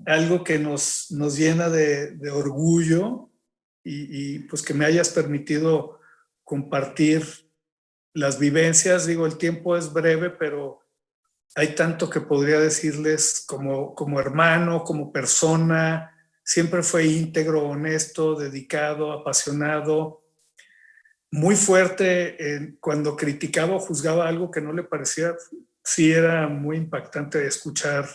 algo que nos llena de orgullo y pues que me hayas permitido compartir las vivencias. Digo, el tiempo es breve, pero hay tanto que podría decirles como hermano, como persona. Siempre fue íntegro, honesto, dedicado, apasionado, muy fuerte. Cuando criticaba o juzgaba algo que no le parecía, sí era muy impactante escuchar.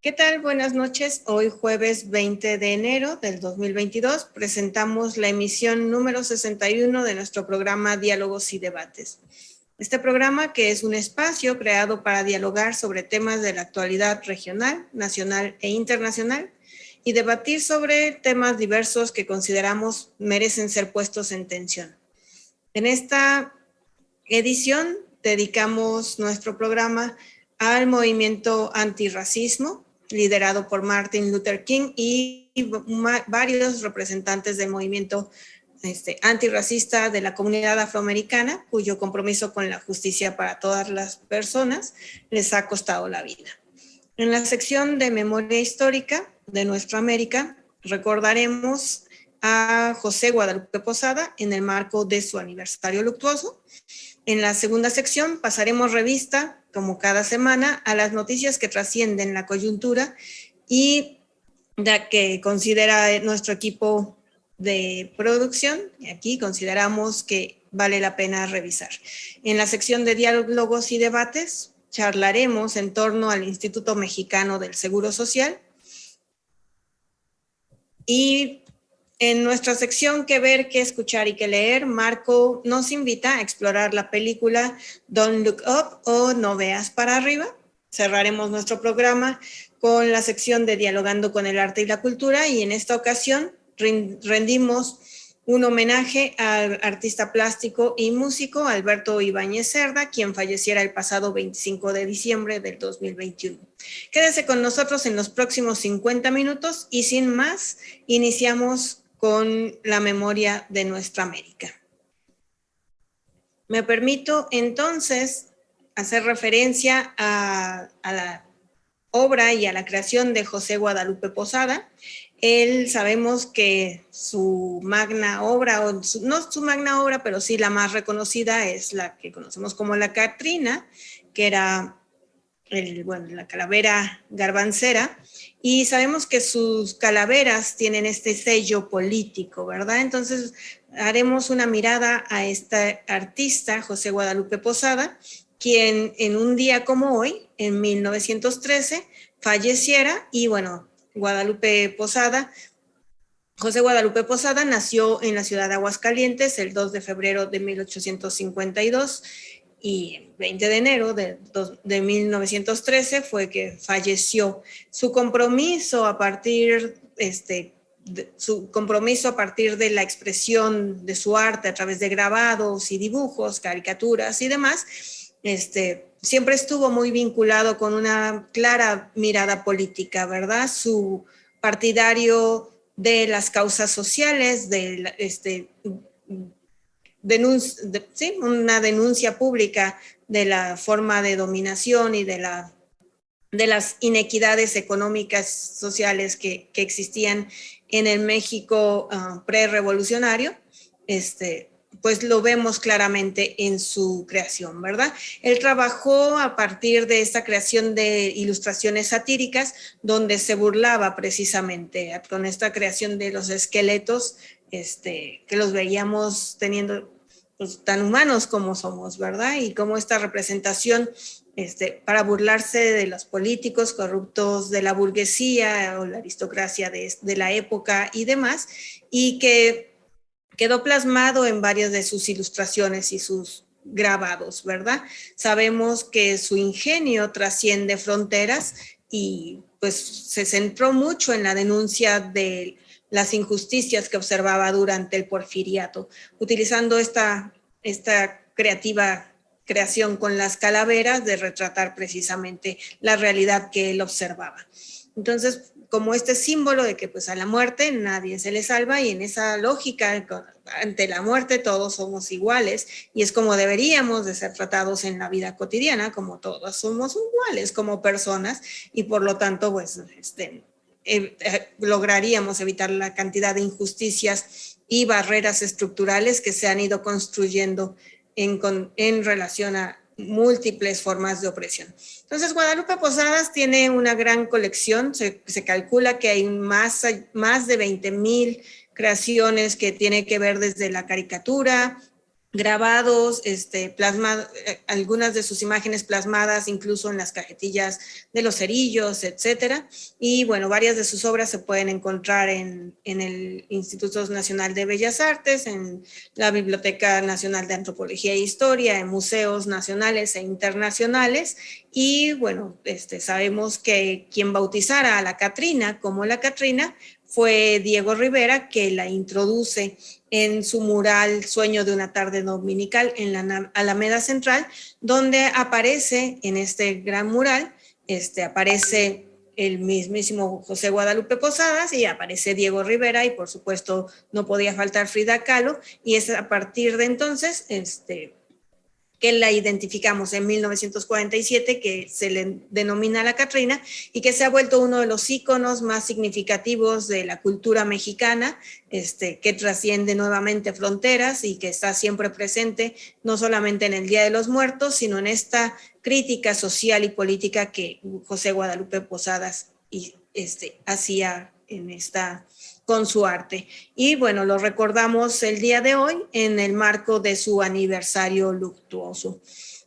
¿Qué tal? Buenas noches. Hoy jueves 20 de enero del 2022 presentamos la emisión número 61 de nuestro programa Diálogos y Debates. Este programa, que es un espacio creado para dialogar sobre temas de la actualidad regional, nacional e internacional y debatir sobre temas diversos que consideramos merecen ser puestos en tensión. En esta edición dedicamos nuestro programa al movimiento antirracismo, liderado por Martin Luther King y varios representantes del movimiento antirracista de la comunidad afroamericana, cuyo compromiso con la justicia para todas las personas les ha costado la vida. En la sección de memoria histórica de Nuestra América, recordaremos a José Guadalupe Posada en el marco de su aniversario luctuoso. En la segunda sección pasaremos revista, como cada semana, a las noticias que trascienden la coyuntura y ya que considera nuestro equipo de producción, y aquí consideramos que vale la pena revisar. En la sección de diálogos y debates charlaremos en torno al Instituto Mexicano del Seguro Social y en nuestra sección ¿Qué ver, qué escuchar y qué leer? Marco nos invita a explorar la película Don't Look Up o No Veas para Arriba. Cerraremos nuestro programa con la sección de Dialogando con el Arte y la Cultura y en esta ocasión rendimos un homenaje al artista plástico y músico Alberto Ibáñez Cerda, quien falleciera el pasado 25 de diciembre del 2021. Quédese con nosotros en los próximos 50 minutos y sin más, iniciamos con la memoria de Nuestra América. Me permito entonces hacer referencia a la obra y a la creación de José Guadalupe Posada. Él sabemos que su magna obra, no su magna obra, pero sí la más reconocida es la que conocemos como la Catrina, que era la calavera garbancera, y sabemos que sus calaveras tienen este sello político, ¿verdad? Entonces haremos una mirada a este artista, José Guadalupe Posada, quien en un día como hoy, en 1913, falleciera y bueno, José Guadalupe Posada nació en la ciudad de Aguascalientes el 2 de febrero de 1852 y el 20 de enero de 1913 fue que falleció. Su compromiso a partir de la expresión de su arte a través de grabados y dibujos, caricaturas y demás, siempre estuvo muy vinculado con una clara mirada política, ¿verdad? Su partidario de las causas sociales, una denuncia pública de la forma de dominación y de las inequidades económicas sociales que existían en el México prerevolucionario, pues lo vemos claramente en su creación, ¿verdad? Él trabajó a partir de esta creación de ilustraciones satíricas, donde se burlaba precisamente con esta creación de los esqueletos, que los veíamos teniendo pues, tan humanos como somos, ¿verdad? Y como esta representación para burlarse de los políticos corruptos, de la burguesía o la aristocracia de la época y demás, y que quedó plasmado en varias de sus ilustraciones y sus grabados, ¿verdad? Sabemos que su ingenio trasciende fronteras y pues se centró mucho en la denuncia de las injusticias que observaba durante el porfiriato, utilizando esta creativa creación con las calaveras de retratar precisamente la realidad que él observaba. Entonces, como este símbolo de que pues a la muerte nadie se le salva, y en esa lógica, ante la muerte todos somos iguales, y es como deberíamos de ser tratados en la vida cotidiana, como todos somos iguales como personas, y por lo tanto pues lograríamos evitar la cantidad de injusticias y barreras estructurales que se han ido construyendo en relación a múltiples formas de opresión. Entonces, Guadalupe Posadas tiene una gran colección, se calcula que hay más de 20,000 creaciones que tiene que ver desde la caricatura, grabados, algunas de sus imágenes plasmadas incluso en las cajetillas de los cerillos, etcétera. Y bueno, varias de sus obras se pueden encontrar en el Instituto Nacional de Bellas Artes, en la Biblioteca Nacional de Antropología e Historia, en museos nacionales e internacionales. Y bueno, sabemos que quien bautizara a la Catrina como la Catrina fue Diego Rivera, que la introduce en su mural Sueño de una tarde dominical en la Alameda Central, donde aparece en este gran mural, aparece el mismísimo José Guadalupe Posadas y aparece Diego Rivera, y por supuesto no podía faltar Frida Kahlo, y es a partir de entonces que la identificamos en 1947, que se le denomina la Catrina, y que se ha vuelto uno de los íconos más significativos de la cultura mexicana, que trasciende nuevamente fronteras y que está siempre presente, no solamente en el Día de los Muertos, sino en esta crítica social y política que José Guadalupe Posadas hacía con su arte. Y bueno, lo recordamos el día de hoy en el marco de su aniversario luctuoso.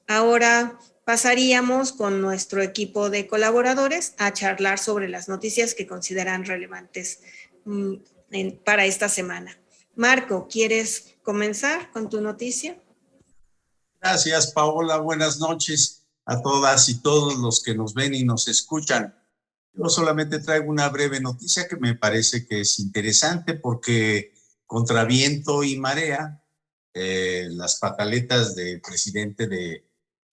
Ahora pasaríamos con nuestro equipo de colaboradores a charlar sobre las noticias que consideran relevantes para esta semana. Marco, ¿quieres comenzar con tu noticia? Gracias, Paola. Buenas noches a todas y todos los que nos ven y nos escuchan. Yo solamente traigo una breve noticia que me parece que es interesante porque contra viento y marea, las pataletas del presidente del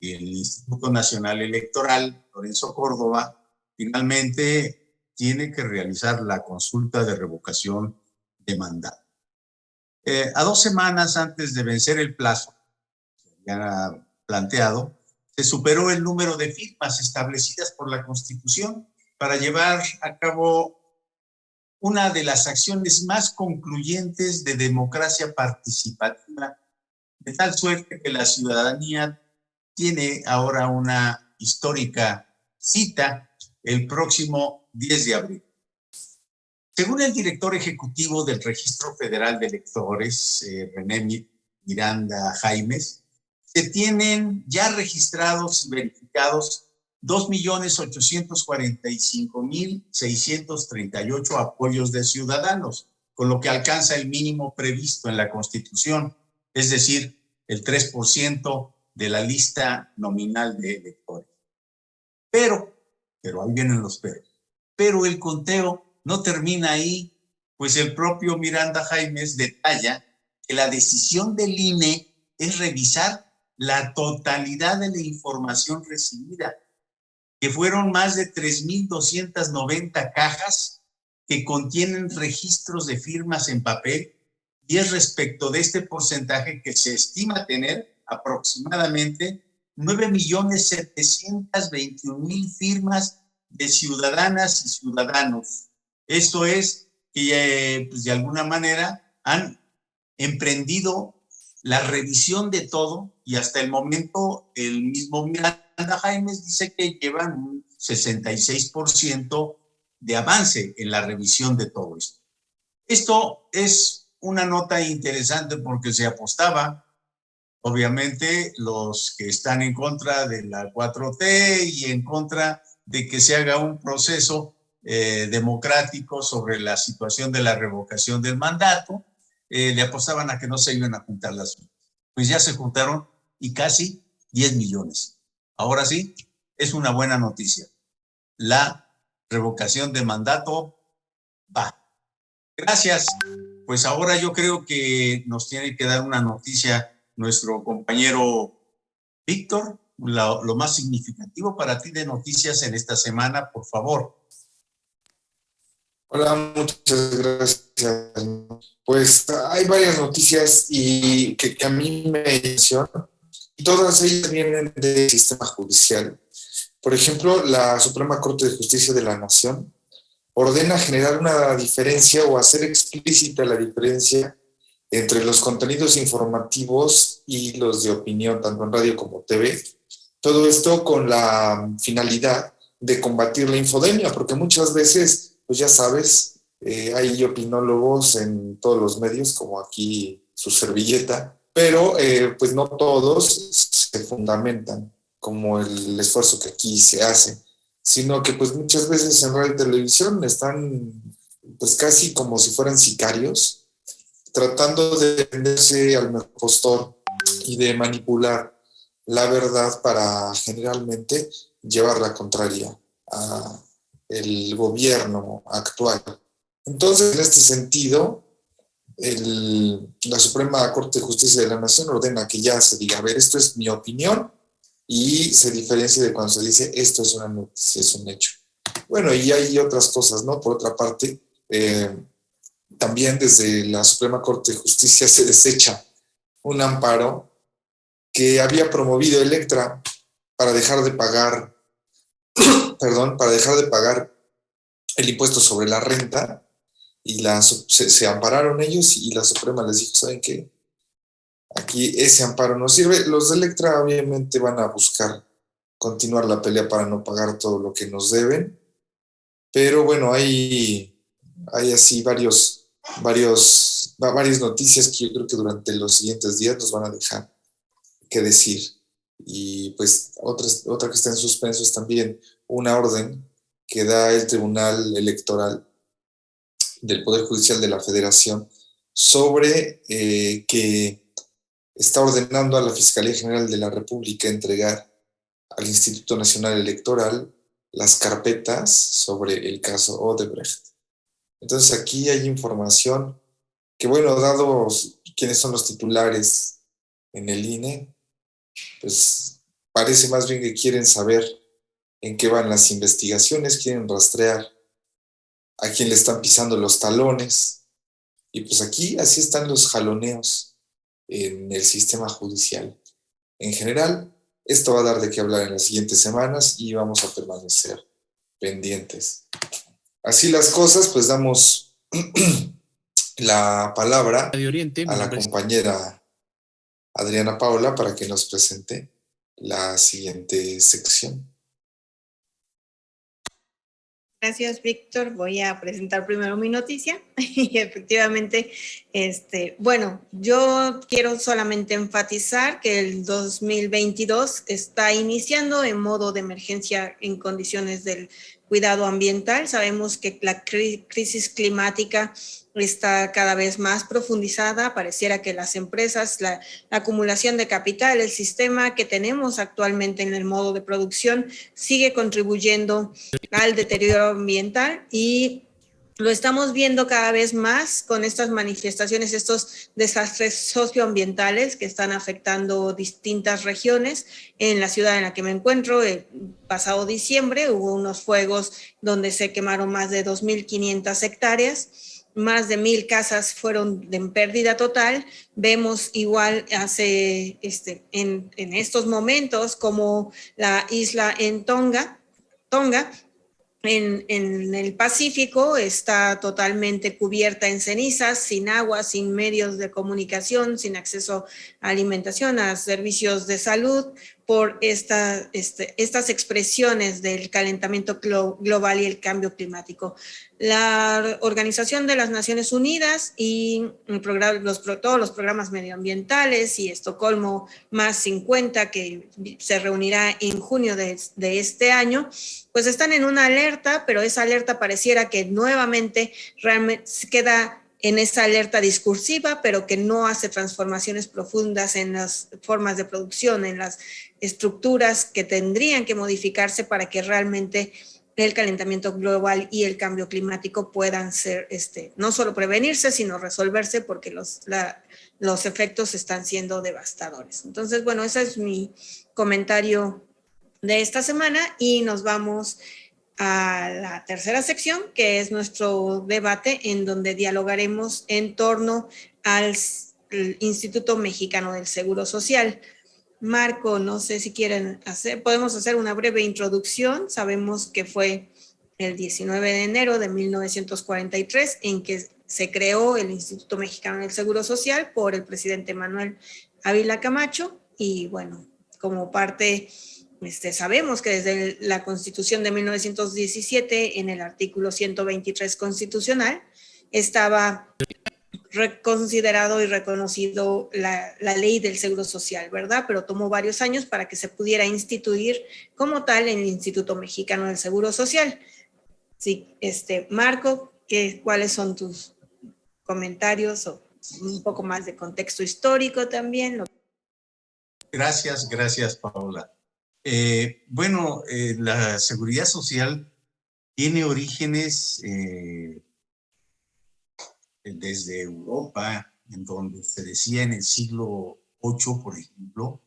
Instituto Nacional Electoral, Lorenzo Córdoba, finalmente tiene que realizar la consulta de revocación de mandato. A 2 semanas antes de vencer el plazo ya planteado, se superó el número de firmas establecidas por la Constitución para llevar a cabo una de las acciones más concluyentes de democracia participativa, de tal suerte que la ciudadanía tiene ahora una histórica cita el próximo 10 de abril. Según el director ejecutivo del Registro Federal de Electores, René Miranda Jaimes, se tienen ya registrados y verificados 2,845,638 apoyos de ciudadanos, con lo que alcanza el mínimo previsto en la Constitución, es decir, el 3% de la lista nominal de electores. Pero ahí vienen los peros. Pero el conteo no termina ahí, pues el propio Miranda Jaimes detalla que la decisión del INE es revisar la totalidad de la información recibida, que fueron más de 3,290 cajas que contienen registros de firmas en papel, y es respecto de este porcentaje que se estima tener aproximadamente 9,721,000 firmas de ciudadanas y ciudadanos. Esto es que pues de alguna manera han emprendido la revisión de todo, y hasta el momento el mismo Miranda Jaimes dice que llevan un 66% de avance en la revisión de todo esto. Esto es una nota interesante porque se apostaba, obviamente, los que están en contra de la 4T y en contra de que se haga un proceso democrático sobre la situación de la revocación del mandato, le apostaban a que no se iban a juntar las firmas. Pues ya se juntaron y casi 10 millones. Ahora sí, es una buena noticia. La revocación de mandato va. Gracias. Pues ahora yo creo que nos tiene que dar una noticia nuestro compañero Víctor, lo más significativo para ti de noticias en esta semana, por favor. Hola, muchas gracias. Pues hay varias noticias y que a mí me mencionan, y todas ellas vienen del sistema judicial. Por ejemplo, la Suprema Corte de Justicia de la Nación ordena generar una diferencia o hacer explícita la diferencia entre los contenidos informativos y los de opinión, tanto en radio como TV. Todo esto con la finalidad de combatir la infodemia, porque muchas veces, pues ya sabes, hay opinólogos en todos los medios, como aquí su servilleta, pero pues no todos se fundamentan como el esfuerzo que aquí se hace, sino que pues muchas veces en radio y televisión están pues casi como si fueran sicarios, tratando de venderse al mejor postor y de manipular la verdad para generalmente llevar la contraria a el gobierno actual. Entonces, en este sentido, la Suprema Corte de Justicia de la Nación ordena que ya se diga, a ver, esto es mi opinión, y se diferencia de cuando se dice esto es una noticia, es un hecho. Bueno, y hay otras cosas, ¿no? Por otra parte, también desde la Suprema Corte de Justicia se desecha un amparo que había promovido Electra para dejar de pagar, para dejar de pagar el impuesto sobre la renta, y se ampararon ellos y la Suprema les dijo, ¿saben qué? Aquí ese amparo no sirve. Los de Electra obviamente van a buscar continuar la pelea para no pagar todo lo que nos deben, pero bueno, hay así varias noticias que yo creo que durante los siguientes días nos van a dejar que decir. Y pues otra que está en suspenso es también una orden que da el Tribunal Electoral del Poder Judicial de la Federación sobre que está ordenando a la Fiscalía General de la República entregar al Instituto Nacional Electoral las carpetas sobre el caso Odebrecht. Entonces aquí hay información que, bueno, dado quiénes son los titulares en el INE, pues parece más bien que quieren saber en qué van las investigaciones, quieren rastrear a quién le están pisando los talones. Y pues aquí así están los jaloneos en el sistema judicial. En general, esto va a dar de qué hablar en las siguientes semanas y vamos a permanecer pendientes. Así las cosas, pues damos la palabra a la compañera Adriana Paola para que nos presente la siguiente sección. Gracias, Víctor. Voy a presentar primero mi noticia y efectivamente, bueno, yo quiero solamente enfatizar que el 2022 está iniciando en modo de emergencia en condiciones del cuidado ambiental. Sabemos que la crisis climática está cada vez más profundizada. Pareciera que las empresas, la acumulación de capital, el sistema que tenemos actualmente en el modo de producción sigue contribuyendo al deterioro ambiental y lo estamos viendo cada vez más con estas manifestaciones, estos desastres socioambientales que están afectando distintas regiones. En la ciudad en la que me encuentro, el pasado diciembre hubo unos fuegos donde se quemaron más de 2.500 hectáreas. Más de 1,000 casas fueron en pérdida total. Vemos igual en estos momentos como la isla en Tonga, en el Pacífico, está totalmente cubierta en cenizas, sin agua, sin medios de comunicación, sin acceso a alimentación, a servicios de salud, por estas expresiones del calentamiento global y el cambio climático. La Organización de las Naciones Unidas y todos los programas medioambientales y Estocolmo más 50, que se reunirá en junio de este año, pues están en una alerta, pero esa alerta pareciera que nuevamente realmente queda en esa alerta discursiva, pero que no hace transformaciones profundas en las formas de producción, en las estructuras que tendrían que modificarse para que realmente el calentamiento global y el cambio climático puedan ser, no solo prevenirse, sino resolverse, porque los efectos están siendo devastadores. Entonces, bueno, ese es mi comentario de esta semana y nos vamos a la tercera sección, que es nuestro debate en donde dialogaremos en torno al Instituto Mexicano del Seguro Social. Marco, no sé si podemos hacer una breve introducción. Sabemos que fue el 19 de enero de 1943 en que se creó el Instituto Mexicano del Seguro Social por el presidente Manuel Ávila Camacho y bueno, como parte, sabemos que desde la Constitución de 1917, en el artículo 123 constitucional, estaba reconsiderado y reconocido la ley del Seguro Social, ¿verdad? Pero tomó varios años para que se pudiera instituir como tal el Instituto Mexicano del Seguro Social. Sí, Marco, ¿cuáles son tus comentarios o un poco más de contexto histórico también? Gracias, Paola. Bueno, la seguridad social tiene orígenes desde Europa, en donde se decía en el siglo VIII, por ejemplo,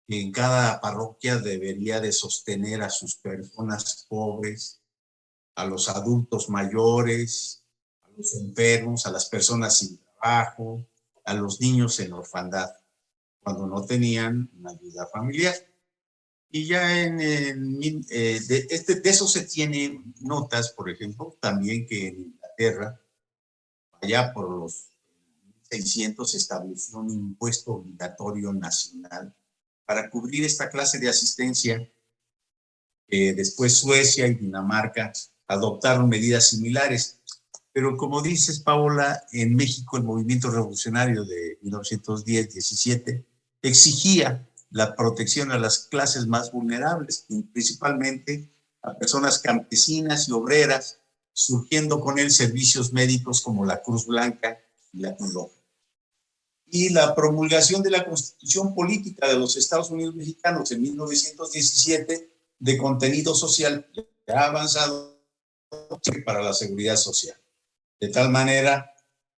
que en cada parroquia debería de sostener a sus personas pobres, a los adultos mayores, a los enfermos, a las personas sin trabajo, a los niños en orfandad, cuando no tenían una ayuda familiar. Y ya de eso se tienen notas, por ejemplo, también que en Inglaterra, allá por los 600, se estableció un impuesto obligatorio nacional para cubrir esta clase de asistencia. Después Suecia y Dinamarca adoptaron medidas similares. Pero como dices, Paola, en México el movimiento revolucionario de 1910-17 exigía la protección a las clases más vulnerables, principalmente a personas campesinas y obreras, surgiendo con él servicios médicos como la Cruz Blanca y la Cruz Roja. Y la promulgación de la Constitución Política de los Estados Unidos Mexicanos en 1917, de contenido social ya avanzado para la seguridad social. De tal manera,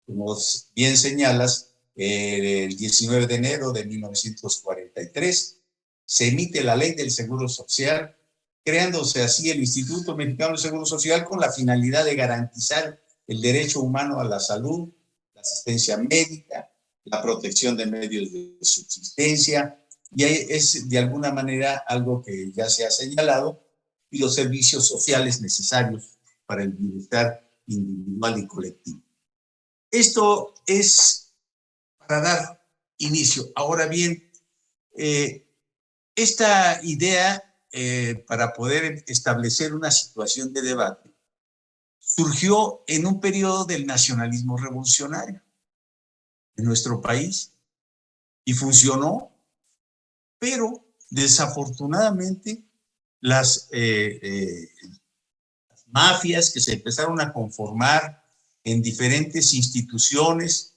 como bien señalas, el 19 de enero de 1943 se emite la Ley del Seguro Social, creándose así el Instituto Mexicano del Seguro Social con la finalidad de garantizar el derecho humano a la salud, la asistencia médica, la protección de medios de subsistencia, y es de alguna manera algo que ya se ha señalado, y los servicios sociales necesarios para el bienestar individual y colectivo. Esto es para dar inicio. Ahora bien, esta idea, para poder establecer una situación de debate, surgió en un periodo del nacionalismo revolucionario en nuestro país y funcionó, pero desafortunadamente las mafias que se empezaron a conformar en diferentes instituciones,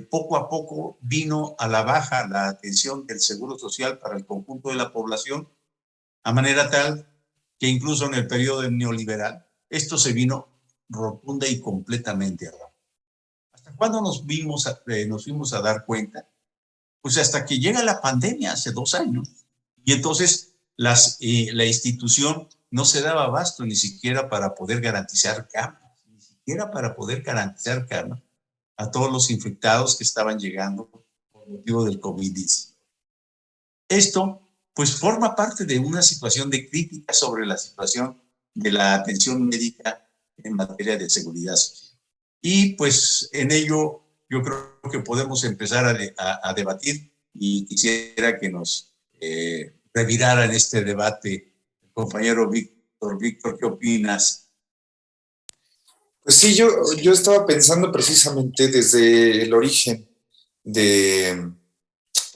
poco a poco vino a la baja la atención del seguro social para el conjunto de la población, a manera tal que incluso en el periodo neoliberal esto se vino rotunda y completamente abajo. ¿Hasta cuándo nos fuimos a dar cuenta? Pues hasta que llega la pandemia hace 2 años, y entonces la institución no se daba abasto ni siquiera para poder garantizar camas, a todos los infectados que estaban llegando por motivo del COVID-19. Esto, pues, forma parte de una situación de crítica sobre la situación de la atención médica en materia de seguridad social. Y, pues, en ello yo creo que podemos empezar a debatir, y quisiera que nos revirara en este debate el compañero Víctor. Víctor, ¿qué opinas? Pues sí, yo estaba pensando precisamente desde el origen del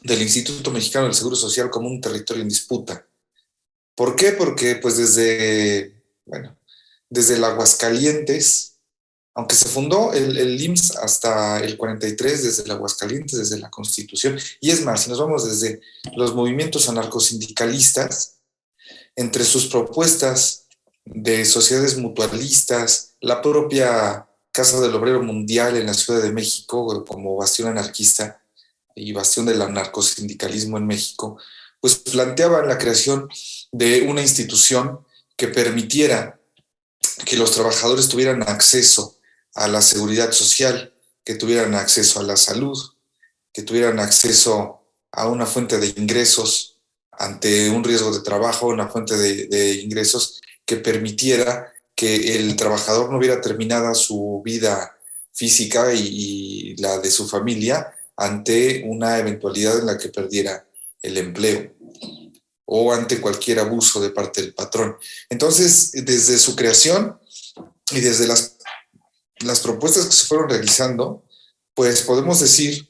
Instituto Mexicano del Seguro Social como un territorio en disputa. ¿Por qué? Porque pues desde el Aguascalientes aunque se fundó el IMSS hasta el 43, desde el Aguascalientes, desde la Constitución, y es más, si nos vamos desde los movimientos anarcosindicalistas, entre sus propuestas de sociedades mutualistas, la propia Casa del Obrero Mundial en la Ciudad de México, como bastión anarquista y bastión del anarcosindicalismo en México, pues planteaban la creación de una institución que permitiera que los trabajadores tuvieran acceso a la seguridad social, que tuvieran acceso a la salud, que tuvieran acceso a una fuente de ingresos ante un riesgo de trabajo, una fuente de ingresos que permitiera que el trabajador no viera terminada su vida física y la de su familia ante una eventualidad en la que perdiera el empleo o ante cualquier abuso de parte del patrón. Entonces, desde su creación y desde las propuestas que se fueron realizando, pues podemos decir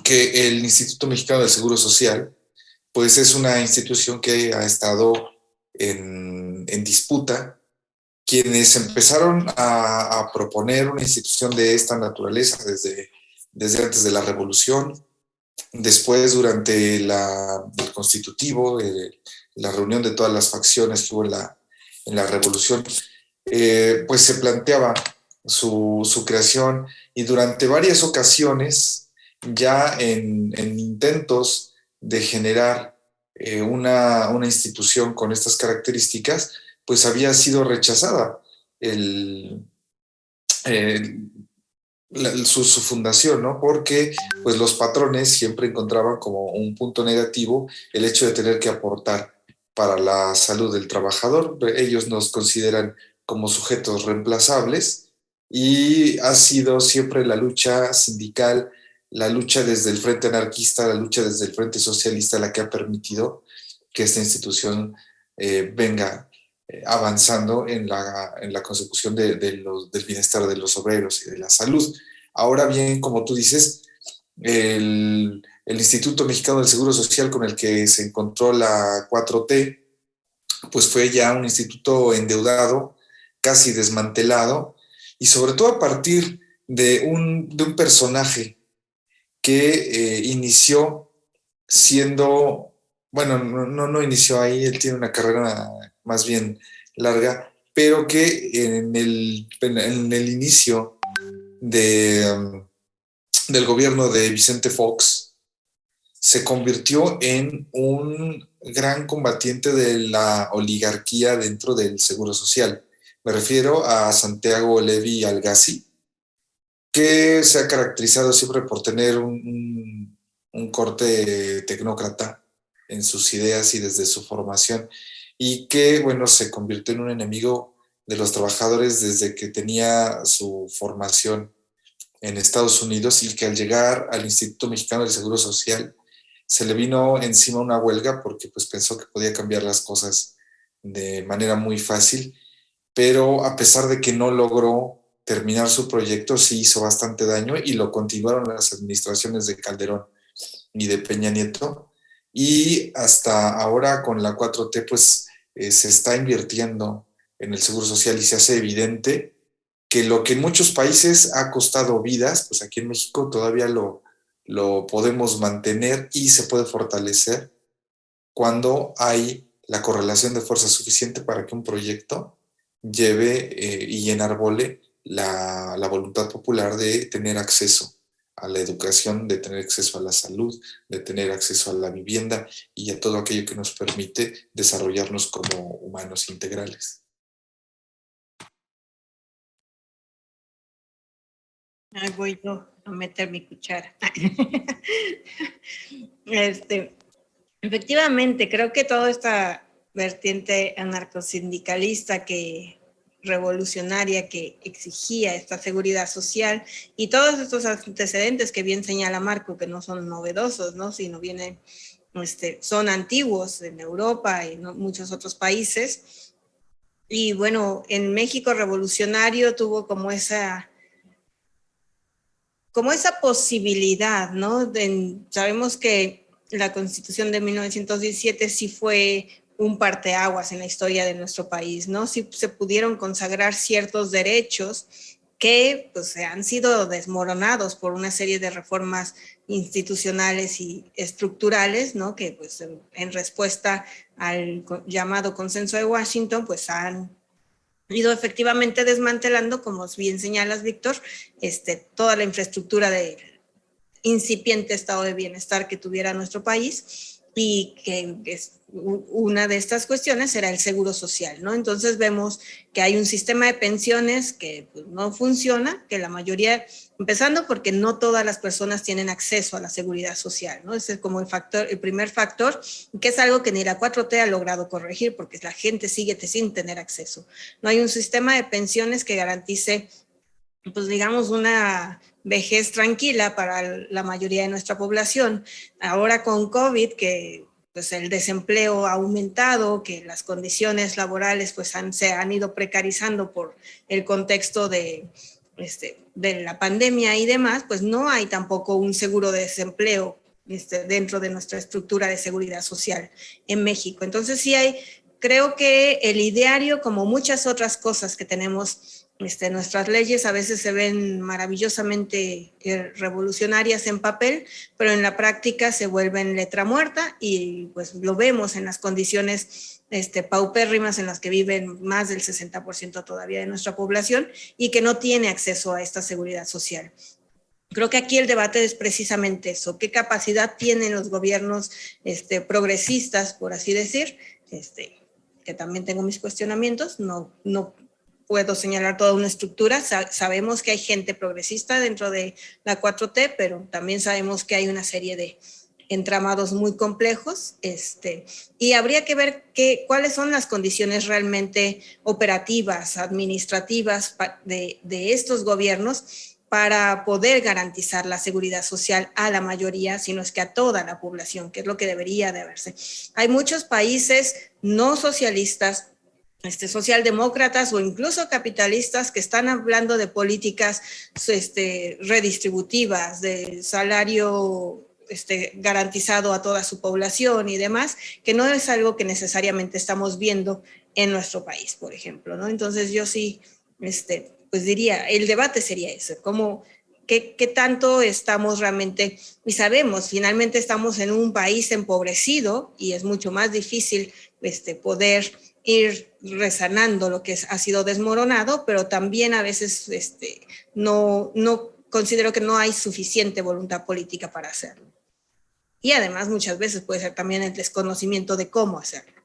que el Instituto Mexicano del Seguro Social, pues es una institución que ha estado en disputa. Quienes empezaron a proponer una institución de esta naturaleza desde antes de la Revolución, después durante el Constitutivo, la reunión de todas las facciones que hubo en la Revolución, pues se planteaba su creación, y durante varias ocasiones, ya en intentos de generar una institución con estas características, pues había sido rechazada su fundación, ¿no? Porque pues los patrones siempre encontraban como un punto negativo el hecho de tener que aportar para la salud del trabajador. Ellos nos consideran como sujetos reemplazables, y ha sido siempre la lucha sindical, la lucha desde el frente anarquista, la lucha desde el frente socialista, la que ha permitido que esta institución venga avanzando en la consecución del bienestar de los obreros y de la salud. Ahora bien, como tú dices, el Instituto Mexicano del Seguro Social, con el que se encontró la 4T, pues fue ya un instituto endeudado, casi desmantelado, y sobre todo a partir de un personaje que inició siendo, bueno, no inició ahí, él tiene una carrera más bien larga, pero que en el inicio del gobierno de Vicente Fox se convirtió en un gran combatiente de la oligarquía dentro del Seguro Social. Me refiero a Santiago Levi Algasi, que se ha caracterizado siempre por tener un corte tecnócrata en sus ideas y desde su formación, y que, bueno, se convirtió en un enemigo de los trabajadores desde que tenía su formación en Estados Unidos, y que al llegar al Instituto Mexicano del Seguro Social se le vino encima una huelga porque pues pensó que podía cambiar las cosas de manera muy fácil, pero a pesar de que no logró terminar su proyecto, sí hizo bastante daño, y lo continuaron las administraciones de Calderón y de Peña Nieto, y hasta ahora con la 4T pues se está invirtiendo en el Seguro Social, y se hace evidente que lo que en muchos países ha costado vidas, pues aquí en México todavía lo podemos mantener y se puede fortalecer cuando hay la correlación de fuerza suficiente para que un proyecto lleve y enarbole la voluntad popular de tener acceso a la educación, de tener acceso a la salud, de tener acceso a la vivienda y a todo aquello que nos permite desarrollarnos como humanos integrales. Ahí voy yo a meter mi cuchara. Efectivamente, creo que toda esta vertiente anarcosindicalista revolucionaria que exigía esta seguridad social, y todos estos antecedentes que bien señala Marco, que no son novedosos, ¿no? Sino vienen, son antiguos en Europa y en muchos otros países. Y bueno, en México revolucionario tuvo como esa posibilidad, ¿no? Sabemos que la Constitución de 1917 sí fue un parteaguas en la historia de nuestro país, ¿no? Sí se pudieron consagrar ciertos derechos que pues, han sido desmoronados por una serie de reformas institucionales y estructurales, ¿no? Que pues, en respuesta al llamado consenso de Washington, pues han ido efectivamente desmantelando, como bien señalas, Víctor, toda la infraestructura de incipiente estado de bienestar que tuviera nuestro país, y que una de estas cuestiones era el seguro social, ¿no? Entonces vemos que hay un sistema de pensiones que pues, no funciona, que la mayoría, empezando porque no todas las personas tienen acceso a la seguridad social, ¿no? Ese es como el primer factor, que es algo que ni la 4T ha logrado corregir, porque la gente sigue sin tener acceso. No hay un sistema de pensiones que garantice, pues digamos, una vejez tranquila para la mayoría de nuestra población. Ahora con COVID, que pues el desempleo ha aumentado, que las condiciones laborales pues se han ido precarizando por el contexto de la pandemia y demás, pues no hay tampoco un seguro de desempleo dentro de nuestra estructura de seguridad social en México. Entonces sí hay, creo que el ideario, como muchas otras cosas que tenemos, nuestras leyes a veces se ven maravillosamente revolucionarias en papel, pero en la práctica se vuelven letra muerta, y pues lo vemos en las condiciones paupérrimas en las que viven más del 60% todavía de nuestra población y que no tiene acceso a esta seguridad social. Creo que aquí el debate es precisamente eso: qué capacidad tienen los gobiernos progresistas, por así decir, que también tengo mis cuestionamientos, no puedo señalar toda una estructura. Sabemos que hay gente progresista dentro de la 4T, pero también sabemos que hay una serie de entramados muy complejos, y habría que ver cuáles son las condiciones realmente operativas, administrativas de estos gobiernos para poder garantizar la seguridad social a la mayoría, sino es que a toda la población, que es lo que debería de verse. Hay muchos países no socialistas, socialdemócratas o incluso capitalistas, que están hablando de políticas redistributivas, de salario garantizado a toda su población y demás, que no es algo que necesariamente estamos viendo en nuestro país, por ejemplo, ¿no? Entonces yo sí, pues diría, el debate sería ese, como ¿qué tanto estamos realmente? Y sabemos, finalmente estamos en un país empobrecido y es mucho más difícil poder ir resanando lo que ha sido desmoronado, pero también a veces no considero que no hay suficiente voluntad política para hacerlo. Y además muchas veces puede ser también el desconocimiento de cómo hacerlo.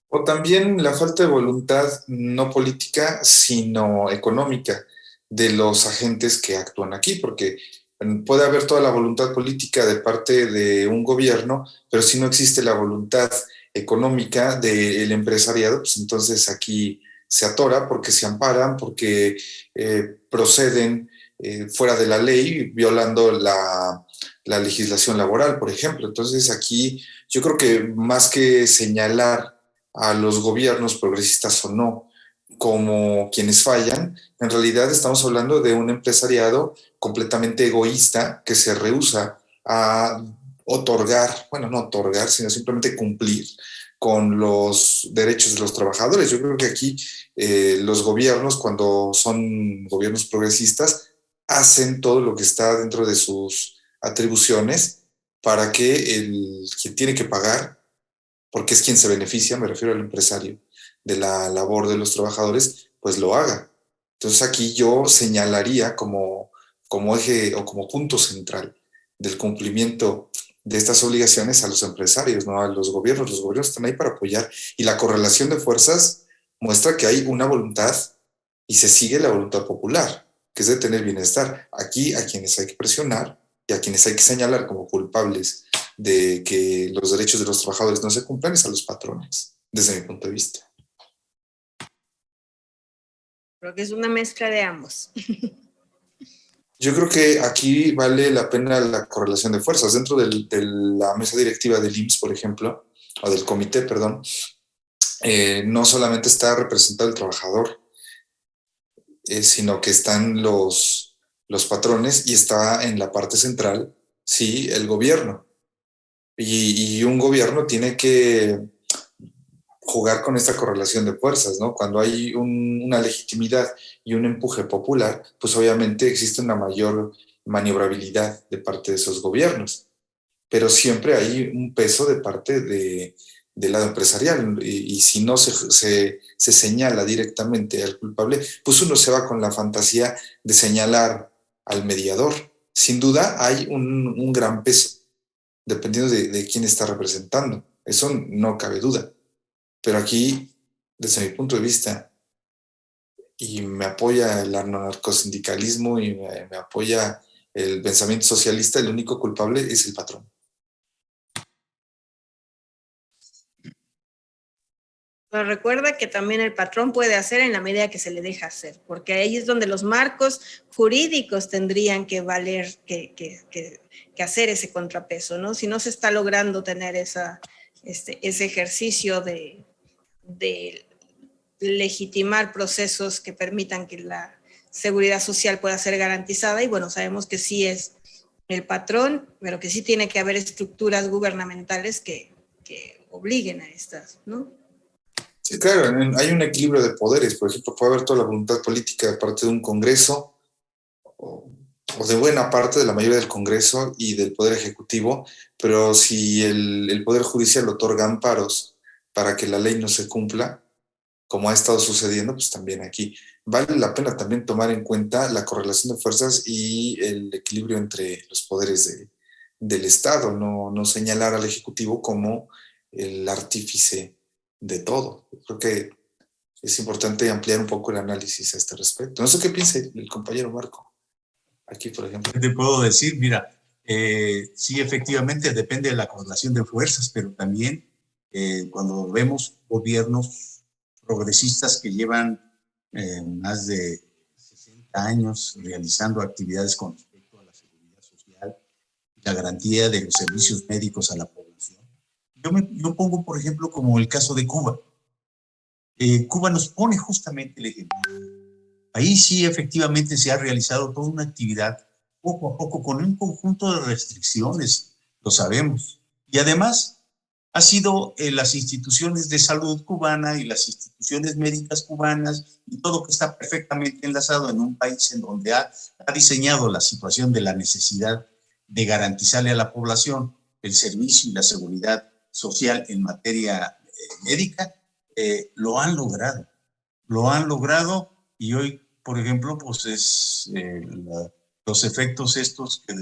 O también la falta de voluntad no política, sino económica de los agentes que actúan aquí, porque puede haber toda la voluntad política de parte de un gobierno, pero si no existe la voluntad económica del empresariado, pues entonces aquí se atora porque se amparan, porque proceden fuera de la ley, violando la legislación laboral, por ejemplo. Entonces aquí yo creo que más que señalar a los gobiernos progresistas o no como quienes fallan, en realidad estamos hablando de un empresariado completamente egoísta que se rehúsa a otorgar, bueno, no otorgar, sino simplemente cumplir con los derechos de los trabajadores. Yo creo que aquí los gobiernos, cuando son gobiernos progresistas, hacen todo lo que está dentro de sus atribuciones para que quien tiene que pagar, porque es quien se beneficia, me refiero al empresario, de la labor de los trabajadores, pues lo haga. Entonces aquí yo señalaría como eje o como punto central del cumplimiento de estas obligaciones a los empresarios, no a los gobiernos. Los gobiernos están ahí para apoyar, y la correlación de fuerzas muestra que hay una voluntad y se sigue la voluntad popular, que es de tener bienestar. Aquí a quienes hay que presionar y a quienes hay que señalar como culpables de que los derechos de los trabajadores no se cumplan es a los patrones, desde mi punto de vista. Creo que es una mezcla de ambos. Yo creo que aquí vale la pena la correlación de fuerzas. Dentro de la mesa directiva del IMSS, por ejemplo, o del comité, perdón, no solamente está representado el trabajador, sino que están los patrones, y está en la parte central, sí, el gobierno. Y un gobierno tiene que jugar con esta correlación de fuerzas, ¿no? Cuando hay una legitimidad y un empuje popular, pues obviamente existe una mayor maniobrabilidad de parte de esos gobiernos, pero siempre hay un peso de parte del lado empresarial, y si no se señala directamente al culpable, pues uno se va con la fantasía de señalar al mediador. Sin duda hay un gran peso, dependiendo de quién está representando, eso no cabe duda. Pero aquí, desde mi punto de vista, y me apoya el anarcosindicalismo y me apoya el pensamiento socialista, el único culpable es el patrón. Pero recuerda que también el patrón puede hacer en la medida que se le deja hacer, porque ahí es donde los marcos jurídicos tendrían que valer, que hacer ese contrapeso, ¿no? Si no se está logrando tener ese ejercicio de legitimar procesos que permitan que la seguridad social pueda ser garantizada, y bueno, sabemos que sí es el patrón, pero que sí tiene que haber estructuras gubernamentales que obliguen a estas, ¿no? Sí, claro, hay un equilibrio de poderes. Por ejemplo, puede haber toda la voluntad política de parte de un Congreso o de buena parte de la mayoría del Congreso y del Poder Ejecutivo, pero si el Poder Judicial otorga amparos para que la ley no se cumpla, como ha estado sucediendo, pues también aquí vale la pena también tomar en cuenta la correlación de fuerzas y el equilibrio entre los poderes del Estado, no señalar al Ejecutivo como el artífice de todo. Yo creo que es importante ampliar un poco el análisis a este respecto. No sé qué piensa el compañero Marco, aquí por ejemplo. Te puedo decir, mira, sí, efectivamente depende de la correlación de fuerzas, pero también cuando vemos gobiernos progresistas que llevan más de 60 años realizando actividades con respecto a la seguridad social y la garantía de los servicios médicos a la población. Yo pongo, por ejemplo, como el caso de Cuba. Cuba nos pone justamente el ejemplo. Ahí sí efectivamente se ha realizado toda una actividad poco a poco con un conjunto de restricciones, lo sabemos. Y además ha sido las instituciones de salud cubana y las instituciones médicas cubanas y todo que está perfectamente enlazado en un país en donde ha diseñado la situación de la necesidad de garantizarle a la población el servicio y la seguridad social en materia médica, lo han logrado. Lo han logrado y hoy, por ejemplo, pues es los efectos estos que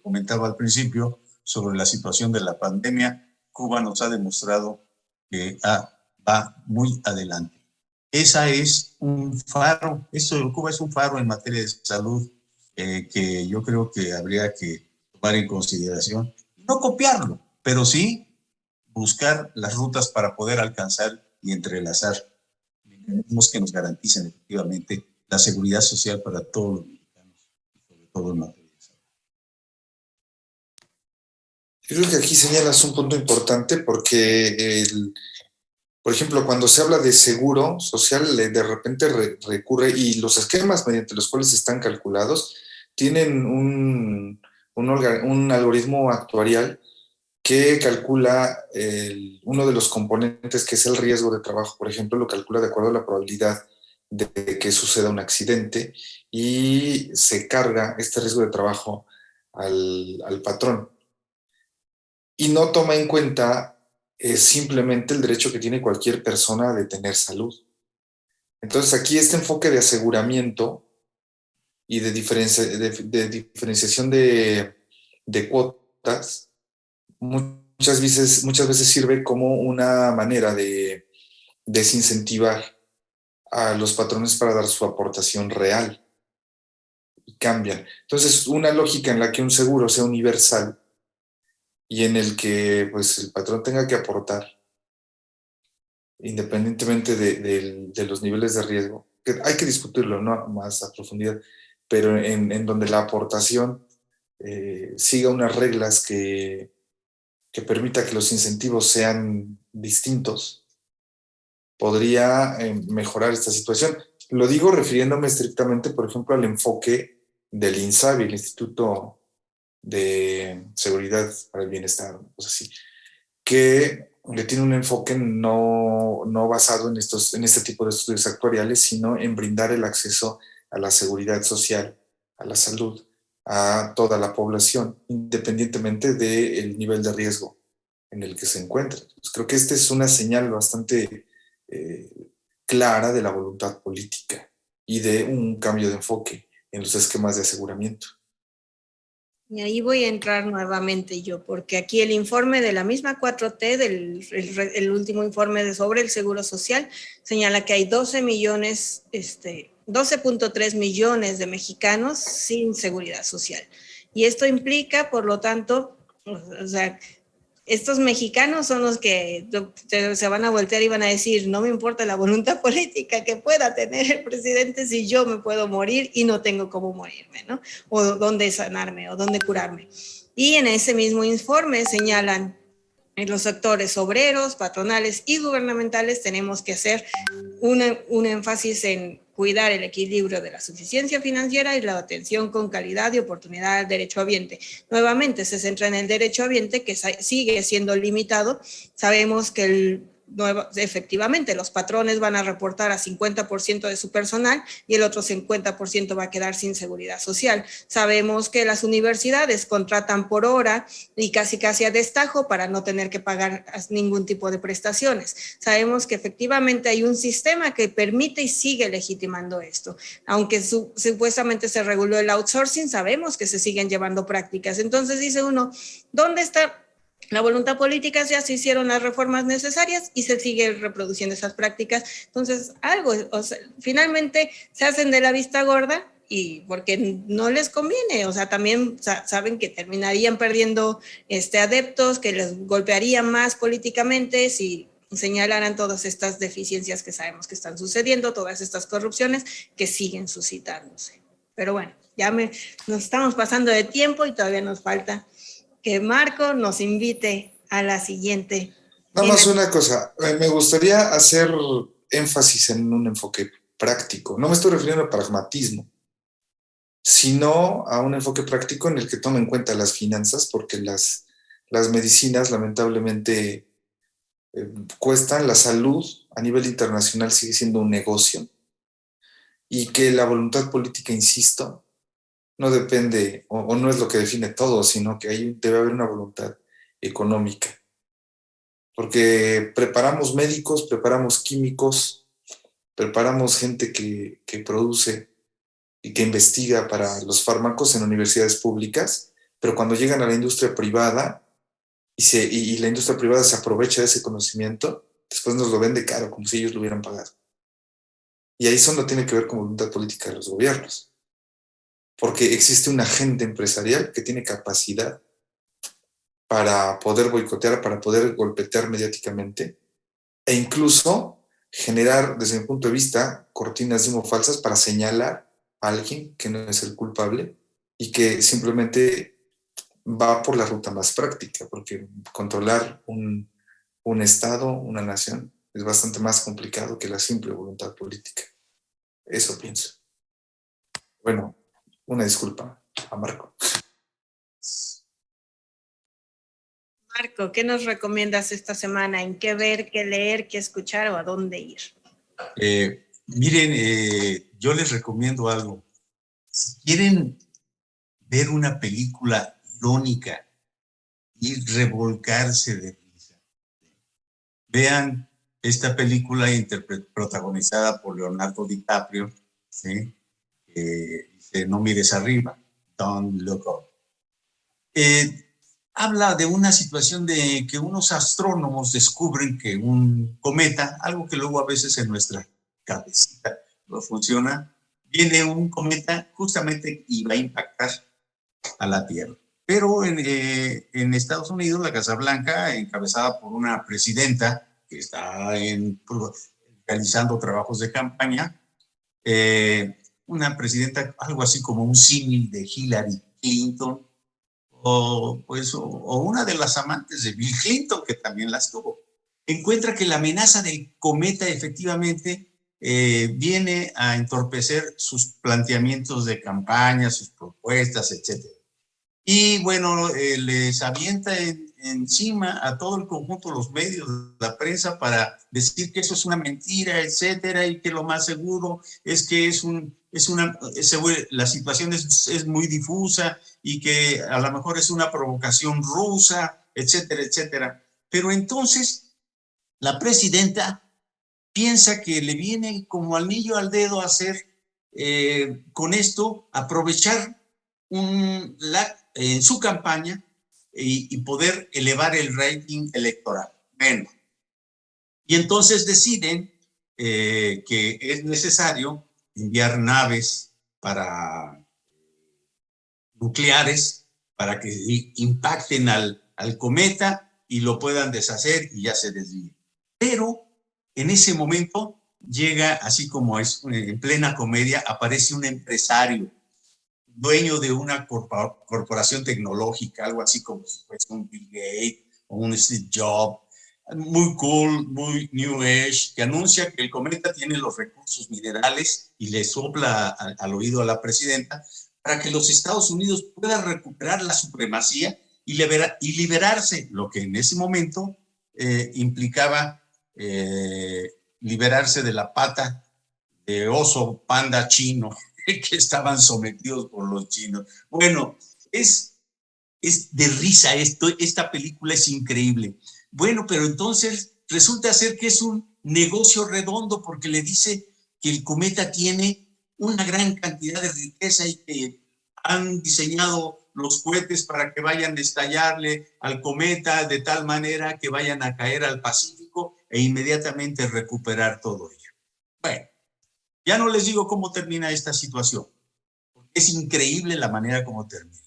comentaba al principio sobre la situación de la pandemia. Cuba nos ha demostrado que va muy adelante. Esa es un faro, Cuba es un faro en materia de salud que yo creo que habría que tomar en consideración. No copiarlo, pero sí buscar las rutas para poder alcanzar y entrelazar mecanismos que nos garanticen efectivamente la seguridad social para todos los mexicanos, sobre todo en materia de salud. Yo creo que aquí señalas un punto importante porque, por ejemplo, cuando se habla de seguro social, de repente recurre, y los esquemas mediante los cuales están calculados tienen un algoritmo actuarial que calcula uno de los componentes, que es el riesgo de trabajo. Por ejemplo, lo calcula de acuerdo a la probabilidad de que suceda un accidente y se carga este riesgo de trabajo al patrón. Y no toma en cuenta simplemente el derecho que tiene cualquier persona de tener salud. Entonces aquí este enfoque de aseguramiento y de diferenciación de cuotas muchas veces sirve como una manera de desincentivar a los patrones para dar su aportación real. Y cambian. Entonces, una lógica en la que un seguro sea universal y en el que pues, el patrón tenga que aportar, independientemente de los niveles de riesgo, que hay que discutirlo, ¿no?, más a profundidad, pero en donde la aportación siga unas reglas que permita que los incentivos sean distintos, podría mejorar esta situación. Lo digo refiriéndome estrictamente, por ejemplo, al enfoque del INSABI, el Instituto de Seguridad para el Bienestar, cosas así, que le tiene un enfoque no basado en este tipo de estudios actuariales, sino en brindar el acceso a la seguridad social, a la salud, a toda la población, independientemente del nivel de riesgo en el que se encuentre. Pues creo que esta es una señal bastante clara de la voluntad política y de un cambio de enfoque en los esquemas de aseguramiento. Y ahí voy a entrar nuevamente yo, porque aquí el informe de la misma 4T, el último informe sobre el Seguro Social, señala que hay 12.3 millones de mexicanos sin seguridad social. Y esto implica, por lo tanto, o sea, estos mexicanos son los que se van a voltear y van a decir, no me importa la voluntad política que pueda tener el presidente si yo me puedo morir y no tengo cómo morirme, ¿no? O dónde sanarme o dónde curarme. Y en ese mismo informe señalan en los sectores obreros, patronales y gubernamentales tenemos que hacer un énfasis en cuidar el equilibrio de la suficiencia financiera y la atención con calidad y oportunidad al derechohabiente. Nuevamente se centra en el derechohabiente, que sigue siendo limitado. Sabemos que efectivamente los patrones van a reportar a 50% de su personal y el otro 50% va a quedar sin seguridad social. Sabemos que las universidades contratan por hora y casi a destajo para no tener que pagar ningún tipo de prestaciones. Sabemos que efectivamente hay un sistema que permite y sigue legitimando esto. Aunque supuestamente se reguló el outsourcing, sabemos que se siguen llevando prácticas. Entonces dice uno, ¿dónde está la voluntad política? Ya se hicieron las reformas necesarias y se sigue reproduciendo esas prácticas. Entonces, finalmente se hacen de la vista gorda y porque no les conviene. O sea, también saben que terminarían perdiendo adeptos, que les golpearían más políticamente si señalaran todas estas deficiencias que sabemos que están sucediendo, todas estas corrupciones que siguen suscitándose. Pero bueno, nos estamos pasando de tiempo y todavía nos falta que Marco nos invite a la siguiente. Nada más una cosa, me gustaría hacer énfasis en un enfoque práctico. No me estoy refiriendo al pragmatismo, sino a un enfoque práctico en el que tome en cuenta las finanzas, porque las medicinas lamentablemente cuestan, la salud a nivel internacional sigue siendo un negocio, y que la voluntad política, insisto, no depende o no es lo que define todo, sino que ahí debe haber una voluntad económica. Porque preparamos médicos, preparamos químicos, preparamos gente que produce y que investiga para los fármacos en universidades públicas, pero cuando llegan a la industria privada y la industria privada se aprovecha de ese conocimiento, después nos lo vende caro, como si ellos lo hubieran pagado. Y ahí solo tiene que ver con voluntad política de los gobiernos. Porque existe un agente empresarial que tiene capacidad para poder boicotear, para poder golpetear mediáticamente e incluso generar, desde mi punto de vista, cortinas de humo falsas para señalar a alguien que no es el culpable y que simplemente va por la ruta más práctica, porque controlar un estado, una nación, es bastante más complicado que la simple voluntad política. Eso pienso. Bueno, una disculpa a Marco. Marco, ¿qué nos recomiendas esta semana? ¿En qué ver, qué leer, qué escuchar o a dónde ir? Miren, yo les recomiendo algo. Si quieren ver una película irónica y revolcarse de risa, vean esta película protagonizada por Leonardo DiCaprio, ¿sí? Dice, no mires arriba, don't look up. Habla de una situación de que unos astrónomos descubren que un cometa, algo que luego a veces en nuestra cabecita no funciona, viene un cometa justamente y va a impactar a la Tierra. Pero en Estados Unidos, la Casa Blanca, encabezada por una presidenta que está realizando trabajos de campaña, una presidenta algo así como un símil de Hillary Clinton, o una de las amantes de Bill Clinton, que también las tuvo, encuentra que la amenaza del cometa efectivamente viene a entorpecer sus planteamientos de campaña, sus propuestas, etc. Y bueno, les avienta en encima a todo el conjunto de los medios, la prensa, para decir que eso es una mentira, etcétera, y que lo más seguro es que la situación es muy difusa y que a lo mejor es una provocación rusa, etcétera, etcétera. Pero entonces la presidenta piensa que le viene como anillo al dedo hacer con esto, aprovechar en su campaña y poder elevar el rating electoral. Bueno, y entonces deciden que es necesario enviar naves nucleares para que impacten al cometa y lo puedan deshacer y ya se desvíe. Pero en ese momento llega, así como es en plena comedia, aparece un empresario, dueño de una corporación tecnológica, algo así como si fuese un Bill Gates o un Steve Jobs, muy cool, muy New Age, que anuncia que el cometa tiene los recursos minerales y le sopla al oído a la presidenta para que los Estados Unidos puedan recuperar la supremacía y liberarse, lo que en ese momento implicaba liberarse de la pata de oso panda chino que estaban sometidos por los chinos. Bueno, es de risa esta película es increíble. Bueno, pero entonces resulta ser que es un negocio redondo porque le dice que el cometa tiene una gran cantidad de riqueza y que han diseñado los cohetes para que vayan a estallarle al cometa de tal manera que vayan a caer al Pacífico e inmediatamente recuperar todo ello. Bueno, ya no les digo cómo termina esta situación. Es increíble la manera como termina.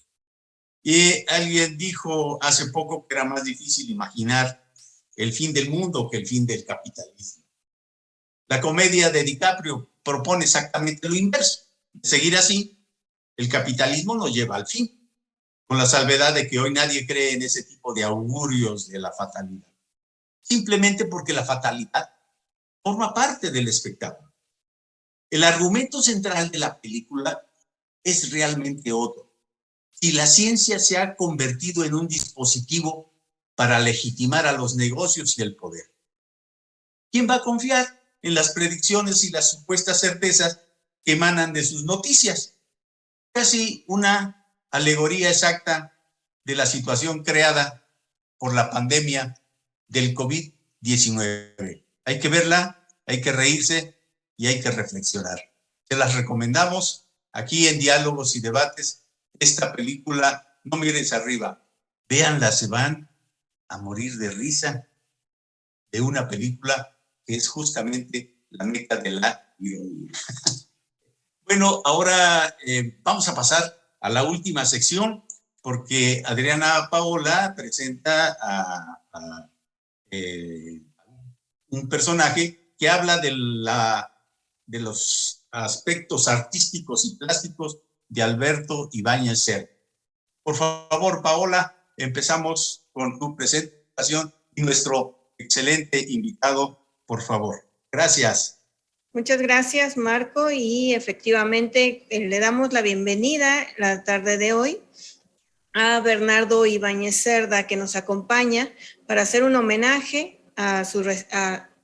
Y alguien dijo hace poco que era más difícil imaginar el fin del mundo que el fin del capitalismo. La comedia de DiCaprio propone exactamente lo inverso. Seguir así, el capitalismo nos lleva al fin, con la salvedad de que hoy nadie cree en ese tipo de augurios de la fatalidad. Simplemente porque la fatalidad forma parte del espectáculo. El argumento central de la película es realmente otro. Si la ciencia se ha convertido en un dispositivo para legitimar a los negocios y el poder, ¿quién va a confiar en las predicciones y las supuestas certezas que emanan de sus noticias? Casi una alegoría exacta de la situación creada por la pandemia del COVID-19. Hay que verla, hay que reírse y hay que reflexionar. Se las recomendamos aquí en Diálogos y Debates. Esta película, no mires arriba, véanla, se van a morir de risa de una película que es justamente la meta de la ironía. Bueno, ahora vamos a pasar a la última sección porque Adriana Paola presenta a un personaje que habla de los aspectos artísticos y plásticos de Alberto Ibáñez Cerda. Por favor, Paola, empezamos con tu presentación y nuestro excelente invitado, por favor. Gracias. Muchas gracias, Marco, y efectivamente le damos la bienvenida la tarde de hoy a Bernardo Ibáñez Cerda, que nos acompaña para hacer un homenaje a su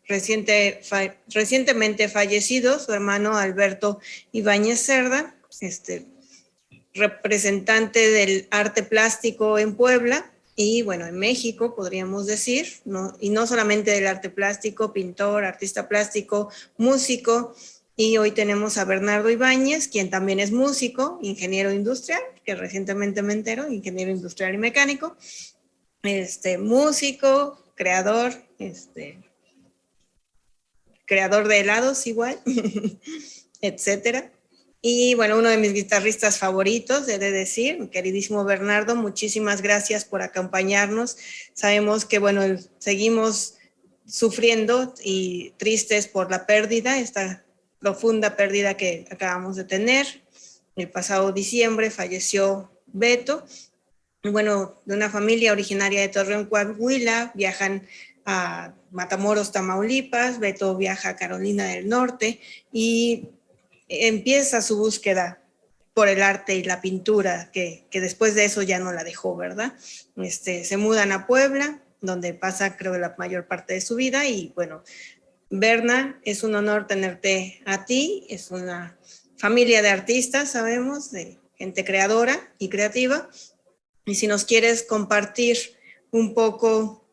recientemente fallecido, su hermano Alberto Ibáñez Cerda, representante del arte plástico en Puebla y, bueno, en México, podríamos decir, ¿no? Y no solamente del arte plástico, pintor, artista plástico, músico. Y hoy tenemos a Bernardo Ibáñez, quien también es músico, ingeniero industrial, que recientemente me entero, ingeniero industrial y mecánico, músico, creador, creador de helados igual, etcétera. Y bueno, uno de mis guitarristas favoritos, he de decir, mi queridísimo Bernardo, muchísimas gracias por acompañarnos. Sabemos que, bueno, seguimos sufriendo y tristes por la pérdida, esta profunda pérdida que acabamos de tener. El pasado diciembre falleció Beto, y bueno, de una familia originaria de Torreón, Coahuila, viajan a Matamoros, Tamaulipas, Beto viaja a Carolina del Norte y empieza su búsqueda por el arte y la pintura, que después de eso ya no la dejó, ¿verdad? Se mudan a Puebla, donde pasa creo la mayor parte de su vida, y bueno, Berna, es un honor tenerte a ti, es una familia de artistas, sabemos, de gente creadora y creativa, y si nos quieres compartir un poco,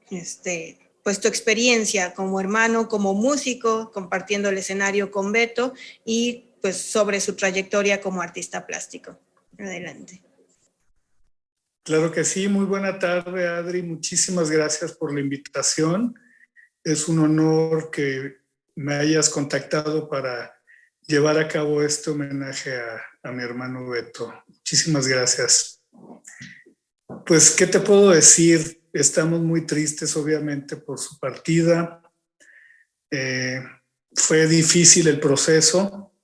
pues tu experiencia como hermano, como músico, compartiendo el escenario con Beto, y pues sobre su trayectoria como artista plástico. Adelante. Claro que sí, muy buena tarde, Adri, muchísimas gracias por la invitación. Es un honor que me hayas contactado para llevar a cabo este homenaje a mi hermano Beto. Muchísimas gracias. Pues, ¿qué te puedo decir? Estamos muy tristes, obviamente, por su partida. Fue difícil el proceso,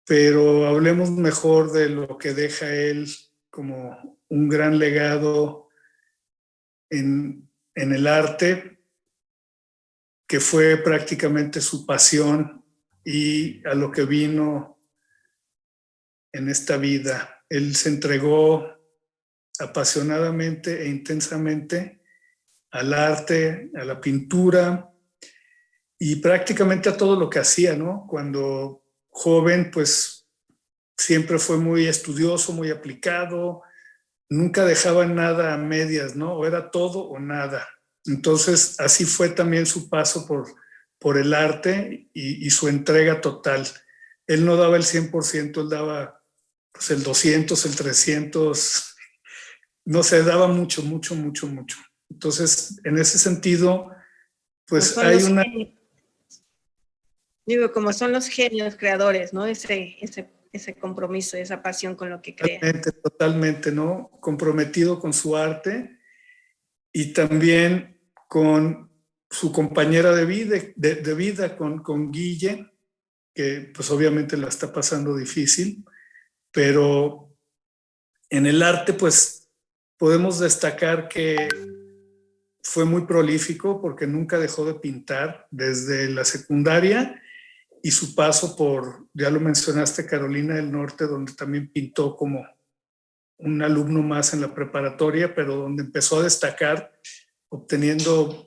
pero hablemos mejor de lo que deja él como un gran legado en el arte, que fue prácticamente su pasión y a lo que vino en esta vida. Él se entregó apasionadamente e intensamente al arte, a la pintura y prácticamente a todo lo que hacía, ¿no? Cuando joven, pues siempre fue muy estudioso, muy aplicado, nunca dejaba nada a medias, ¿no? O era todo o nada. Entonces, así fue también su paso por el arte y su entrega total. Él no daba el 100%, él daba pues, el 200, el 300, no sé, daba mucho, mucho, mucho, mucho. Entonces, en ese sentido, pues hay una... Digo, como son los genios creadores, ¿no? Ese compromiso, esa pasión con lo que crea. Totalmente, ¿no? Comprometido con su arte y también con su compañera de vida con Guille, que pues obviamente la está pasando difícil, pero en el arte pues podemos destacar que fue muy prolífico porque nunca dejó de pintar desde la secundaria y su paso por, ya lo mencionaste, Carolina del Norte, donde también pintó como un alumno más en la preparatoria, pero donde empezó a destacar, obteniendo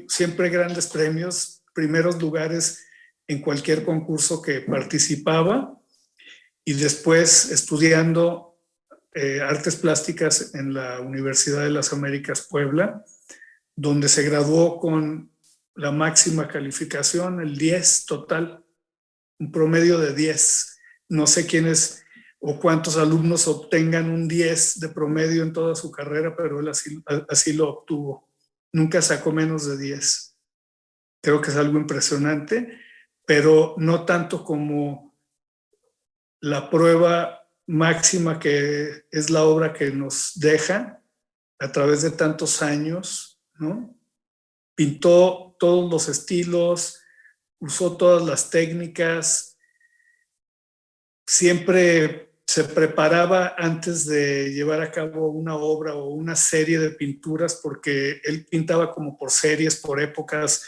siempre grandes premios, primeros lugares en cualquier concurso que participaba, y después estudiando artes plásticas en la Universidad de las Américas Puebla, donde se graduó con la máxima calificación, el 10 total, un promedio de 10. No sé quiénes o cuántos alumnos obtengan un 10 de promedio en toda su carrera, pero él así lo obtuvo. Nunca sacó menos de 10. Creo que es algo impresionante, pero no tanto como la prueba máxima que es la obra que nos deja a través de tantos años, ¿no? Pintó todos los estilos, usó todas las técnicas, siempre se preparaba antes de llevar a cabo una obra o una serie de pinturas, porque él pintaba como por series, por épocas,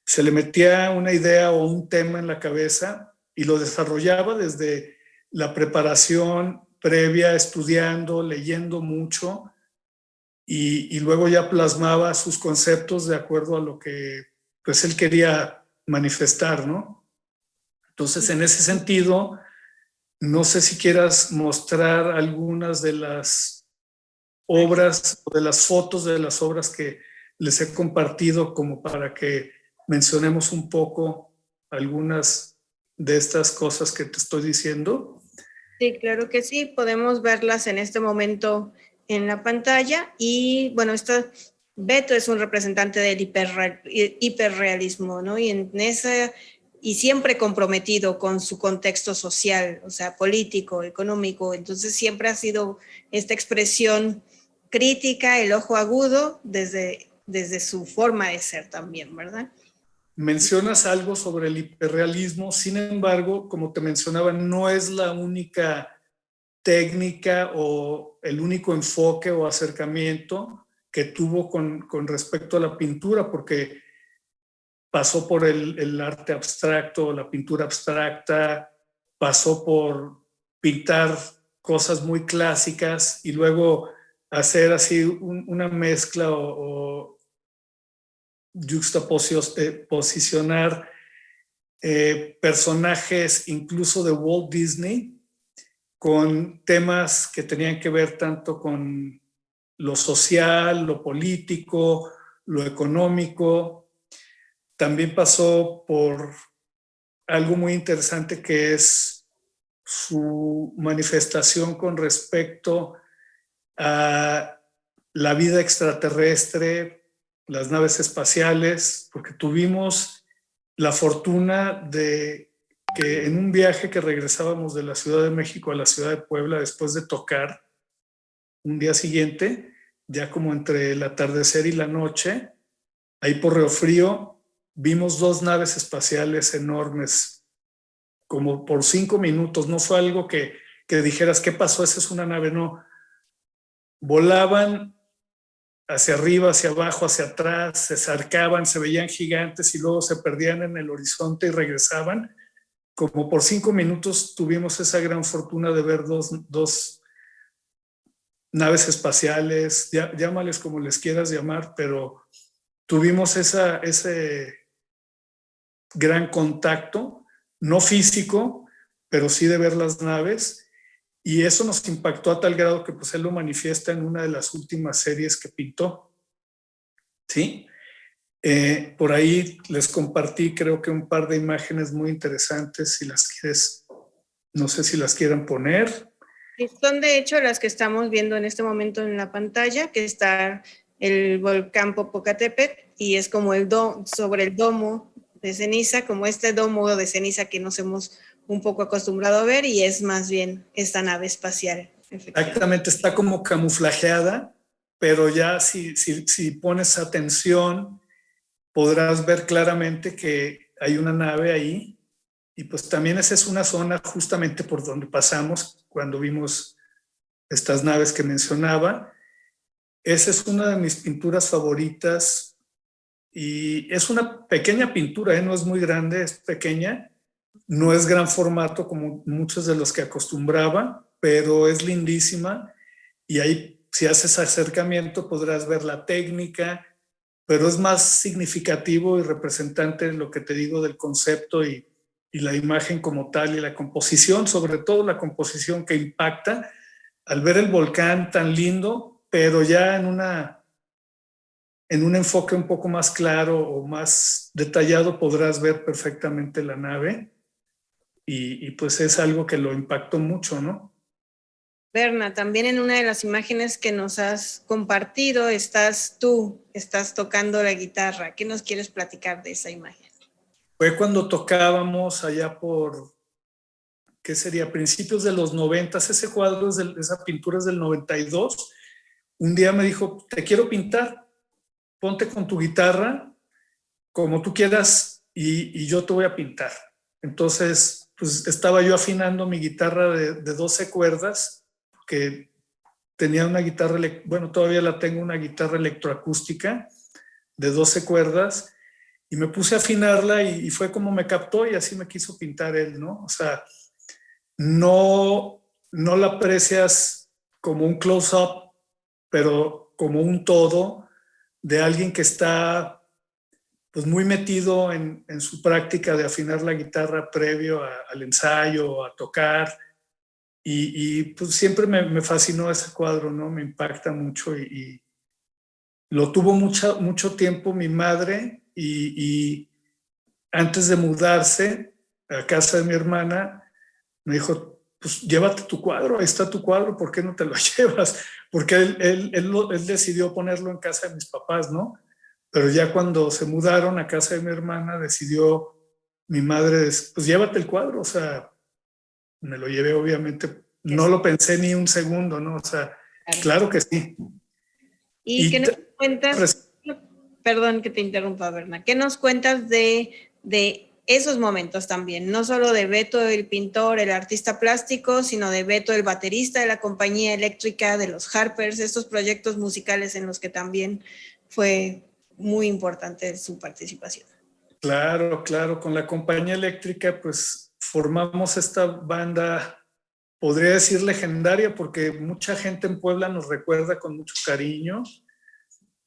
se le metía una idea o un tema en la cabeza y lo desarrollaba desde la preparación previa, estudiando, leyendo mucho, y luego ya plasmaba sus conceptos de acuerdo a lo que pues él quería manifestar, ¿no? Entonces, en ese sentido, no sé si quieras mostrar algunas de las obras o de las fotos de las obras que les he compartido, como para que mencionemos un poco algunas de estas cosas que te estoy diciendo. Sí, claro que sí, podemos verlas en este momento en la pantalla. Y bueno, Beto es un representante del hiperrealismo, ¿no? Y siempre comprometido con su contexto social, o sea, político, económico. Entonces siempre ha sido esta expresión crítica, el ojo agudo, desde su forma de ser también, ¿verdad? Mencionas algo sobre el hiperrealismo, sin embargo, como te mencionaba, no es la única técnica o el único enfoque o acercamiento que tuvo con respecto a la pintura, porque pasó por el arte abstracto, la pintura abstracta, pasó por pintar cosas muy clásicas y luego hacer así una mezcla o juxtaposicionar personajes incluso de Walt Disney con temas que tenían que ver tanto con lo social, lo político, lo económico. También pasó por algo muy interesante que es su manifestación con respecto a la vida extraterrestre, las naves espaciales, porque tuvimos la fortuna de que en un viaje que regresábamos de la Ciudad de México a la Ciudad de Puebla después de tocar, un día siguiente, ya como entre el atardecer y la noche, ahí por Río Frío, vimos 2 naves espaciales enormes, como por 5 minutos. No fue algo que dijeras, ¿qué pasó? Esa es una nave, no. Volaban hacia arriba, hacia abajo, hacia atrás, se acercaban, se veían gigantes y luego se perdían en el horizonte y regresaban. Como por 5 minutos tuvimos esa gran fortuna de ver dos naves espaciales, llámales como les quieras llamar, pero tuvimos ese gran contacto, no físico, pero sí de ver las naves. Y eso nos impactó a tal grado que pues él lo manifiesta en una de las últimas series que pintó. ¿Sí? Por ahí les compartí creo que un par de imágenes muy interesantes, si las quieres, no sé si las quieran poner. Son de hecho las que estamos viendo en este momento en la pantalla, que está el volcán Popocatépetl y es como sobre el domo de ceniza, como este domo de ceniza que nos hemos un poco acostumbrado a ver, y es más bien esta nave espacial. Exactamente, está como camuflajeada, pero ya si pones atención podrás ver claramente que hay una nave ahí, y pues también esa es una zona justamente por donde pasamos cuando vimos estas naves que mencionaba. Esa es una de mis pinturas favoritas y es una pequeña pintura, no es muy grande, es pequeña, no es gran formato como muchos de los que acostumbraba, pero es lindísima y ahí si haces acercamiento podrás ver la técnica, pero es más significativo y representante lo que te digo del concepto y la imagen como tal y la composición, sobre todo la composición que impacta al ver el volcán tan lindo, pero ya en un enfoque un poco más claro o más detallado podrás ver perfectamente la nave y pues es algo que lo impactó mucho, ¿no? Berna, también en una de las imágenes que nos has compartido estás tocando la guitarra. ¿Qué nos quieres platicar de esa imagen? Fue cuando tocábamos allá por, ¿qué sería? Principios de los 90, ese cuadro, esa pintura es del 92. Un día me dijo, te quiero pintar, ponte con tu guitarra como tú quieras y yo te voy a pintar. Entonces, pues estaba yo afinando mi guitarra de 12 cuerdas, que tenía una guitarra, bueno, todavía la tengo, una guitarra electroacústica de 12 cuerdas, y me puse a afinarla y fue como me captó y así me quiso pintar él, ¿no? O sea, no la aprecias como un close-up, pero como un todo de alguien que está pues muy metido en su práctica de afinar la guitarra previo al ensayo, a tocar, y pues siempre me fascinó ese cuadro, ¿no? Me impacta mucho y lo tuvo mucho tiempo mi madre y antes de mudarse a casa de mi hermana, me dijo, pues llévate tu cuadro, ahí está tu cuadro, ¿por qué no te lo llevas? Porque él decidió ponerlo en casa de mis papás, ¿no? Pero ya cuando se mudaron a casa de mi hermana, decidió mi madre, pues llévate el cuadro, o sea, me lo llevé obviamente, no lo pensé ni un segundo, ¿no? O sea, claro que sí. ¿Y qué nos cuentas? Perdón que te interrumpa, Berna. ¿Qué nos cuentas de esos momentos también? No solo de Beto, el pintor, el artista plástico, sino de Beto, el baterista de la compañía eléctrica, de los Harpers, estos proyectos musicales en los que también fue muy importante su participación. Claro, con la compañía eléctrica, pues formamos esta banda podría decir legendaria, porque mucha gente en Puebla nos recuerda con mucho cariño.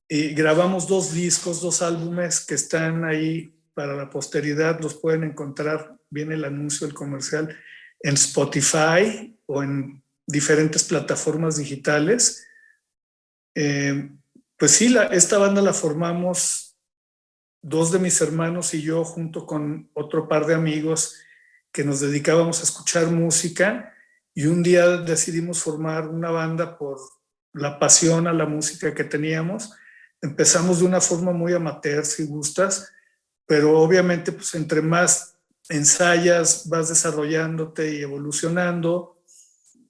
Y grabamos 2 discos, 2 álbumes que están ahí para la posteridad, los pueden encontrar, viene el anuncio, el comercial, en Spotify o en diferentes plataformas digitales. Pues sí, esta banda la formamos 2 de mis hermanos y yo, junto con otro par de amigos que nos dedicábamos a escuchar música, y un día decidimos formar una banda por la pasión a la música que teníamos. Empezamos de una forma muy amateur, si gustas, pero obviamente pues entre más ensayas vas desarrollándote y evolucionando.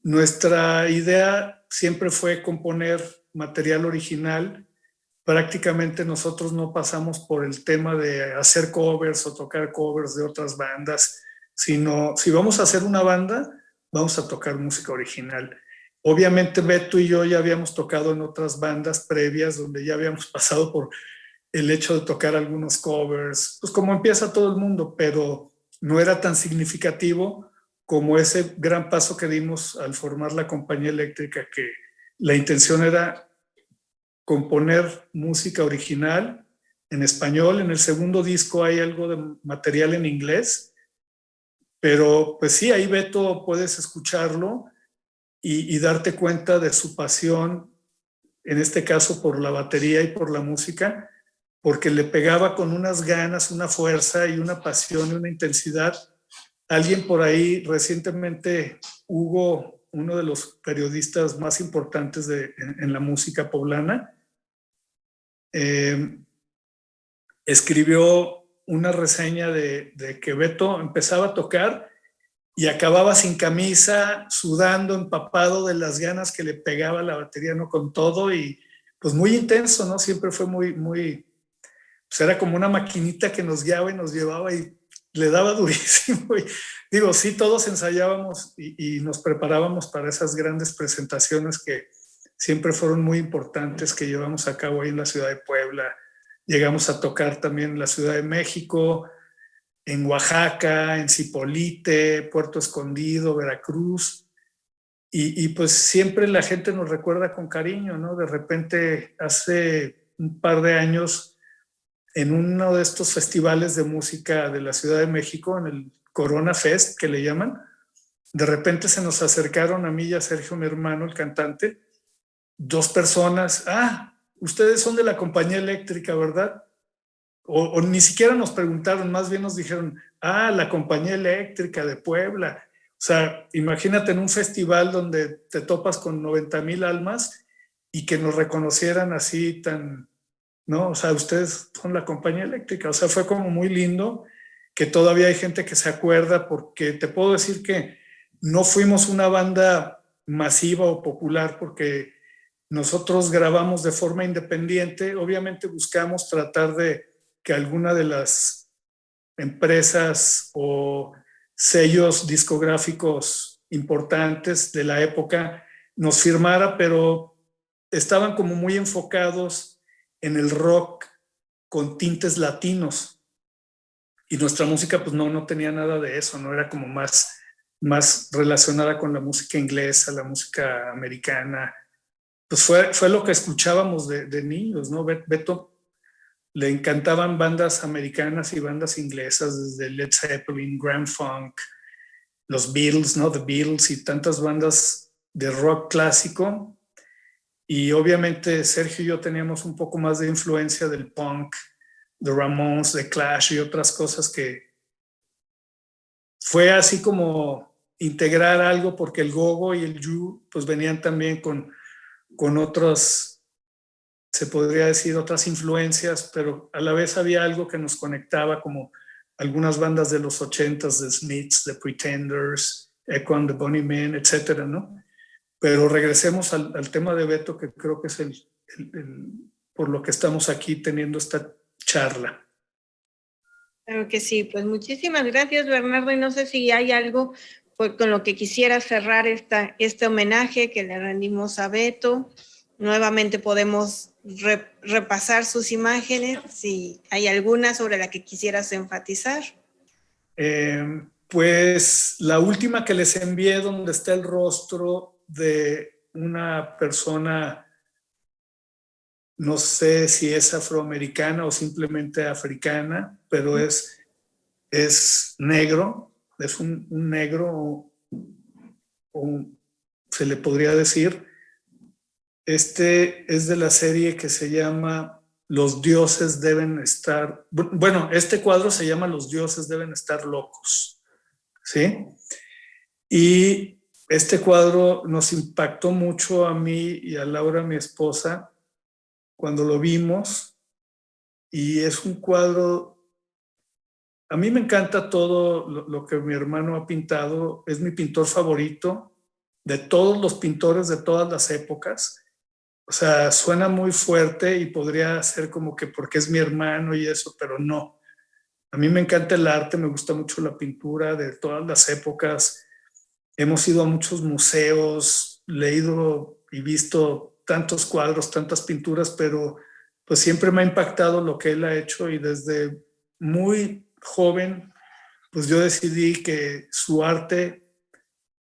Nuestra idea siempre fue componer material original. Prácticamente nosotros no pasamos por el tema de hacer covers o tocar covers de otras bandas, sino si vamos a hacer una banda, vamos a tocar música original. Obviamente Beto y yo ya habíamos tocado en otras bandas previas donde ya habíamos pasado por el hecho de tocar algunos covers, pues como empieza todo el mundo, pero no era tan significativo como ese gran paso que dimos al formar la compañía eléctrica, que la intención era componer música original en español. En el segundo disco hay algo de material en inglés, pero pues sí, ahí Beto puedes escucharlo y darte cuenta de su pasión, en este caso por la batería y por la música, porque le pegaba con unas ganas, una fuerza y una pasión y una intensidad. Alguien por ahí recientemente, Hugo, uno de los periodistas más importantes en la música poblana, escribió una reseña de que Beto empezaba a tocar y acababa sin camisa, sudando, empapado de las ganas que le pegaba la batería, ¿no? Con todo, y pues muy intenso, ¿no? Siempre fue muy, pues era como una maquinita que nos guiaba y nos llevaba y le daba durísimo. Y digo, sí, todos ensayábamos y nos preparábamos para esas grandes presentaciones que siempre fueron muy importantes, que llevamos a cabo ahí en la ciudad de Puebla. Llegamos a tocar también en la Ciudad de México, en Oaxaca, en Zipolite, Puerto Escondido, Veracruz. Y pues siempre la gente nos recuerda con cariño, ¿no? De repente, hace un par de años, en uno de estos festivales de música de la Ciudad de México, en el Corona Fest, que le llaman, de repente se nos acercaron a mí y a Sergio, mi hermano, el cantante, 2 personas. Ah, ustedes son de la compañía eléctrica, ¿verdad? O ni siquiera nos preguntaron, más bien nos dijeron, ah, la compañía eléctrica de Puebla. O sea, imagínate en un festival donde te topas con 90,000 almas y que nos reconocieran así tan, ¿no? O sea, ustedes son la compañía eléctrica. O sea, fue como muy lindo, que todavía hay gente que se acuerda, porque te puedo decir que no fuimos una banda masiva o popular, porque nosotros grabamos de forma independiente. Obviamente buscamos tratar de que alguna de las empresas o sellos discográficos importantes de la época nos firmara, pero estaban como muy enfocados en el rock con tintes latinos, y nuestra música pues no tenía nada de eso, no era como más relacionada con la música inglesa, la música americana. Pues fue lo que escuchábamos de niños, ¿no? Beto le encantaban bandas americanas y bandas inglesas, desde Led Zeppelin, Grand Funk, los Beatles, ¿no? The Beatles y tantas bandas de rock clásico. Y obviamente Sergio y yo teníamos un poco más de influencia del punk, de Ramones, de Clash y otras cosas, que fue así como integrar algo, porque el gogo y el yu pues venían también con otros, se podría decir, otras influencias, pero a la vez había algo que nos conectaba, como algunas bandas de los 80s, The Smiths, The Pretenders, Echo and the Bunnymen, etcétera, ¿no? Pero regresemos al tema de Beto, que creo que es por lo que estamos aquí teniendo esta charla. Claro que sí, pues muchísimas gracias, Bernardo, y no sé si hay algo con lo que quisiera cerrar este homenaje que le rendimos a Beto. Nuevamente podemos repasar sus imágenes, si hay alguna sobre la que quisieras enfatizar. Pues la última que les envié, donde está el rostro de una persona, no sé si es afroamericana o simplemente africana, pero es negro, es un negro, o se le podría decir. Este es de la serie que se llama Los dioses deben estar, bueno, este cuadro se llama Los dioses deben estar locos, ¿sí? Y este cuadro nos impactó mucho a mí y a Laura, mi esposa, cuando lo vimos, y es un cuadro, a mí me encanta todo lo que mi hermano ha pintado, es mi pintor favorito de todos los pintores de todas las épocas. O sea, suena muy fuerte y podría ser como que porque es mi hermano y eso, pero no. A mí me encanta el arte, me gusta mucho la pintura de todas las épocas. Hemos ido a muchos museos, leído y visto tantos cuadros, tantas pinturas, pero pues siempre me ha impactado lo que él ha hecho, y desde muy joven pues yo decidí que su arte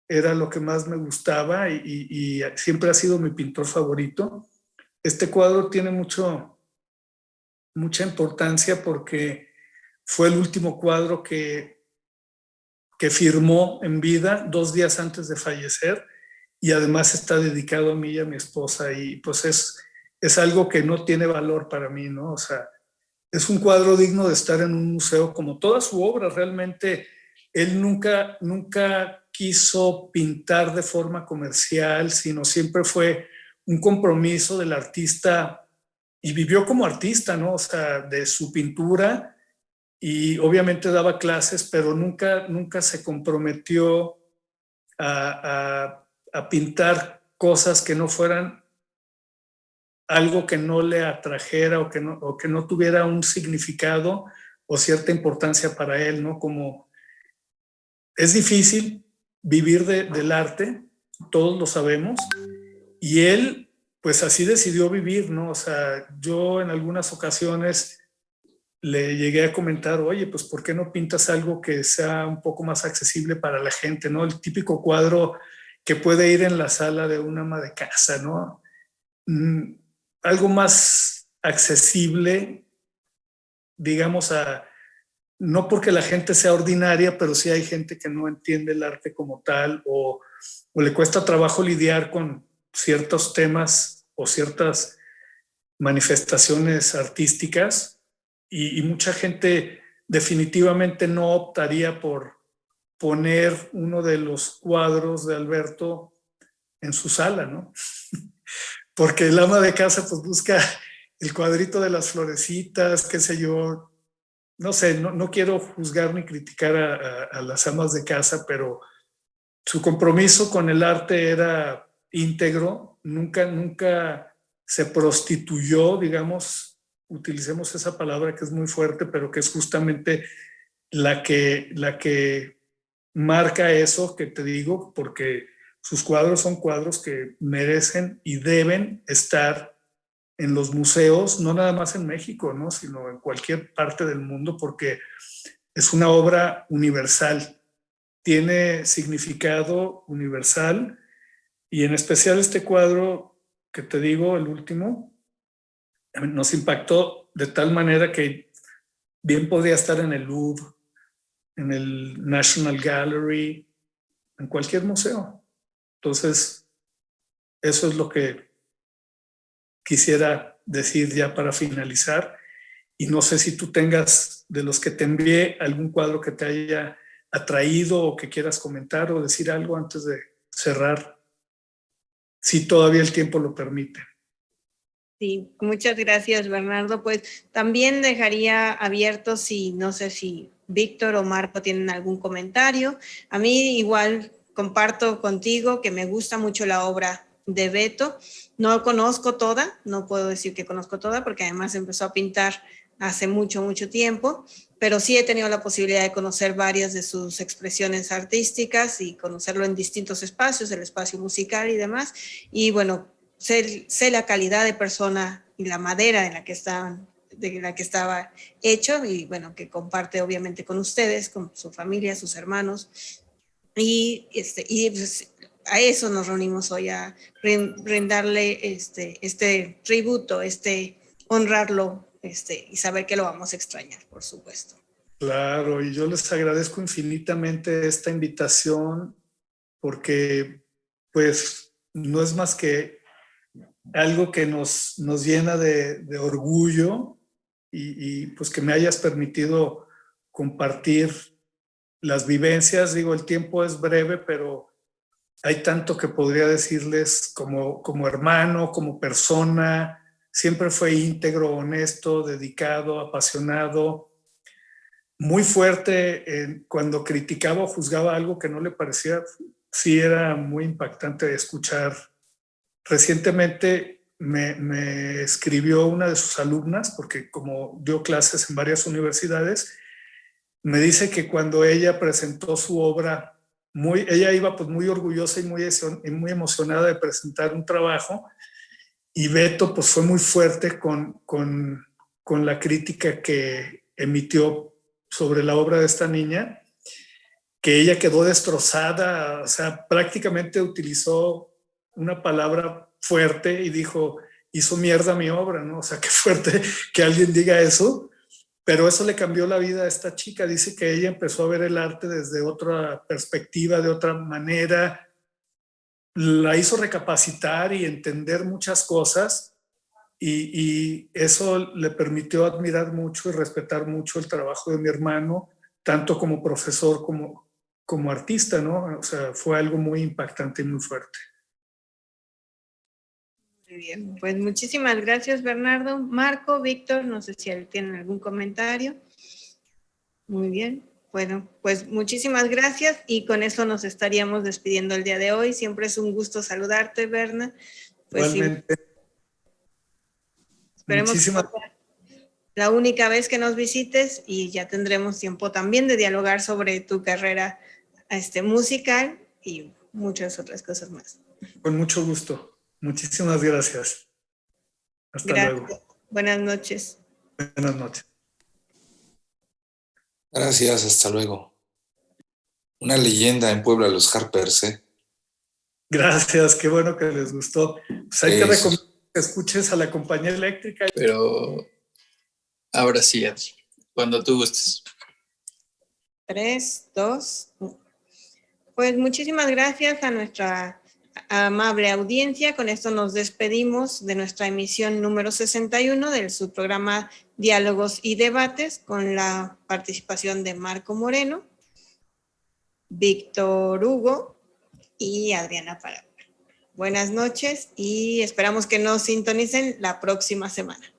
era lo que más me gustaba, y siempre ha sido mi pintor favorito. Este cuadro tiene mucha importancia porque fue el último cuadro que firmó en vida 2 días antes de fallecer, y además está dedicado a mí y a mi esposa, y pues es algo que no tiene valor para mí, ¿no? O sea, es un cuadro digno de estar en un museo, como toda su obra. Realmente él nunca quiso pintar de forma comercial, sino siempre fue un compromiso del artista, y vivió como artista, ¿no? O sea, de su pintura, y obviamente daba clases, pero nunca se comprometió a pintar cosas que no fueran algo que no le atrajera, o que no tuviera un significado o cierta importancia para él, ¿no? Como es difícil vivir del arte, todos lo sabemos, y él pues así decidió vivir, ¿no? O sea, yo en algunas ocasiones le llegué a comentar, oye, pues ¿por qué no pintas algo que sea un poco más accesible para la gente, ¿no? El típico cuadro que puede ir en la sala de una ama de casa, ¿no? Algo más accesible, digamos, no porque la gente sea ordinaria, pero sí hay gente que no entiende el arte como tal, o le cuesta trabajo lidiar con ciertos temas o ciertas manifestaciones artísticas, y mucha gente definitivamente no optaría por poner uno de los cuadros de Alberto en su sala, ¿no? Porque el ama de casa pues busca el cuadrito de las florecitas, qué sé yo. No sé, no quiero juzgar ni criticar a las amas de casa, pero su compromiso con el arte era íntegro, nunca se prostituyó, digamos, utilicemos esa palabra que es muy fuerte, pero que es justamente la que marca eso que te digo, porque sus cuadros son cuadros que merecen y deben estar en los museos, no nada más en México, ¿no? Sino en cualquier parte del mundo, porque es una obra universal, tiene significado universal, y en especial este cuadro que te digo, el último, nos impactó de tal manera que bien podía estar en el Louvre, en el National Gallery, en cualquier museo. Entonces, eso es lo que quisiera decir ya para finalizar. Y no sé si tú tengas, de los que te envié, algún cuadro que te haya atraído o que quieras comentar o decir algo antes de cerrar, si todavía el tiempo lo permite. Sí, muchas gracias, Bernardo. Pues también dejaría abierto si, no sé si Víctor o Marco tienen algún comentario. A mí igual comparto contigo que me gusta mucho la obra de Beto. No conozco toda, no puedo decir que conozco toda, porque además empezó a pintar hace mucho tiempo, pero sí he tenido la posibilidad de conocer varias de sus expresiones artísticas y conocerlo en distintos espacios, el espacio musical y demás. Y bueno, sé la calidad de persona y la madera en la que están de la que estaba hecho y bueno, que comparte obviamente con ustedes, con su familia, sus hermanos. Y pues, a eso nos reunimos hoy, a brindarle este tributo, honrarlo y saber que lo vamos a extrañar, por supuesto. Claro, y yo les agradezco infinitamente esta invitación porque pues no es más que algo que nos llena de orgullo y pues que me hayas permitido compartir las vivencias. Digo, el tiempo es breve, pero hay tanto que podría decirles como hermano, como persona. Siempre fue íntegro, honesto, dedicado, apasionado, muy fuerte cuando criticaba o juzgaba algo que no le parecía. Sí, era muy impactante escuchar. Recientemente me escribió una de sus alumnas, porque como dio clases en varias universidades, me dice que cuando ella presentó su obra, ella iba pues muy orgullosa y muy emocionada de presentar un trabajo, y Beto pues fue muy fuerte con la crítica que emitió sobre la obra de esta niña, que ella quedó destrozada. O sea, prácticamente utilizó una palabra fuerte y dijo, hizo mierda mi obra, ¿no? O sea, qué fuerte que alguien diga eso, pero eso le cambió la vida a esta chica. Dice que ella empezó a ver el arte desde otra perspectiva, de otra manera, la hizo recapacitar y entender muchas cosas, y eso le permitió admirar mucho y respetar mucho el trabajo de mi hermano, tanto como profesor como artista, ¿no? O sea, fue algo muy impactante y muy fuerte. Muy bien, pues muchísimas gracias, Bernardo. Marco, Víctor, no sé si tienen algún comentario. Muy bien, bueno, pues muchísimas gracias y con eso nos estaríamos despidiendo el día de hoy. Siempre es un gusto saludarte, Berna. Pues Igualmente. sí, esperemos Muchísimas que sea la única vez que nos visites y ya tendremos tiempo también de dialogar sobre tu carrera musical y muchas otras cosas más. Con mucho gusto. Muchísimas gracias. Hasta Gracias. luego. Buenas noches. Buenas noches. Gracias, hasta luego. Una leyenda en Puebla, los Harpers, ¿eh? Gracias, qué bueno que les gustó. Pues hay que recomendar que escuches a la Compañía Eléctrica. Pero ahora sí, Adri, cuando tú gustes. 3, 2, 1. Pues muchísimas gracias a nuestra amable audiencia. Con esto nos despedimos de nuestra emisión número 61 del subprograma Diálogos y Debates, con la participación de Marco Moreno, Víctor Hugo y Adriana Paragua. Buenas noches y esperamos que nos sintonicen la próxima semana.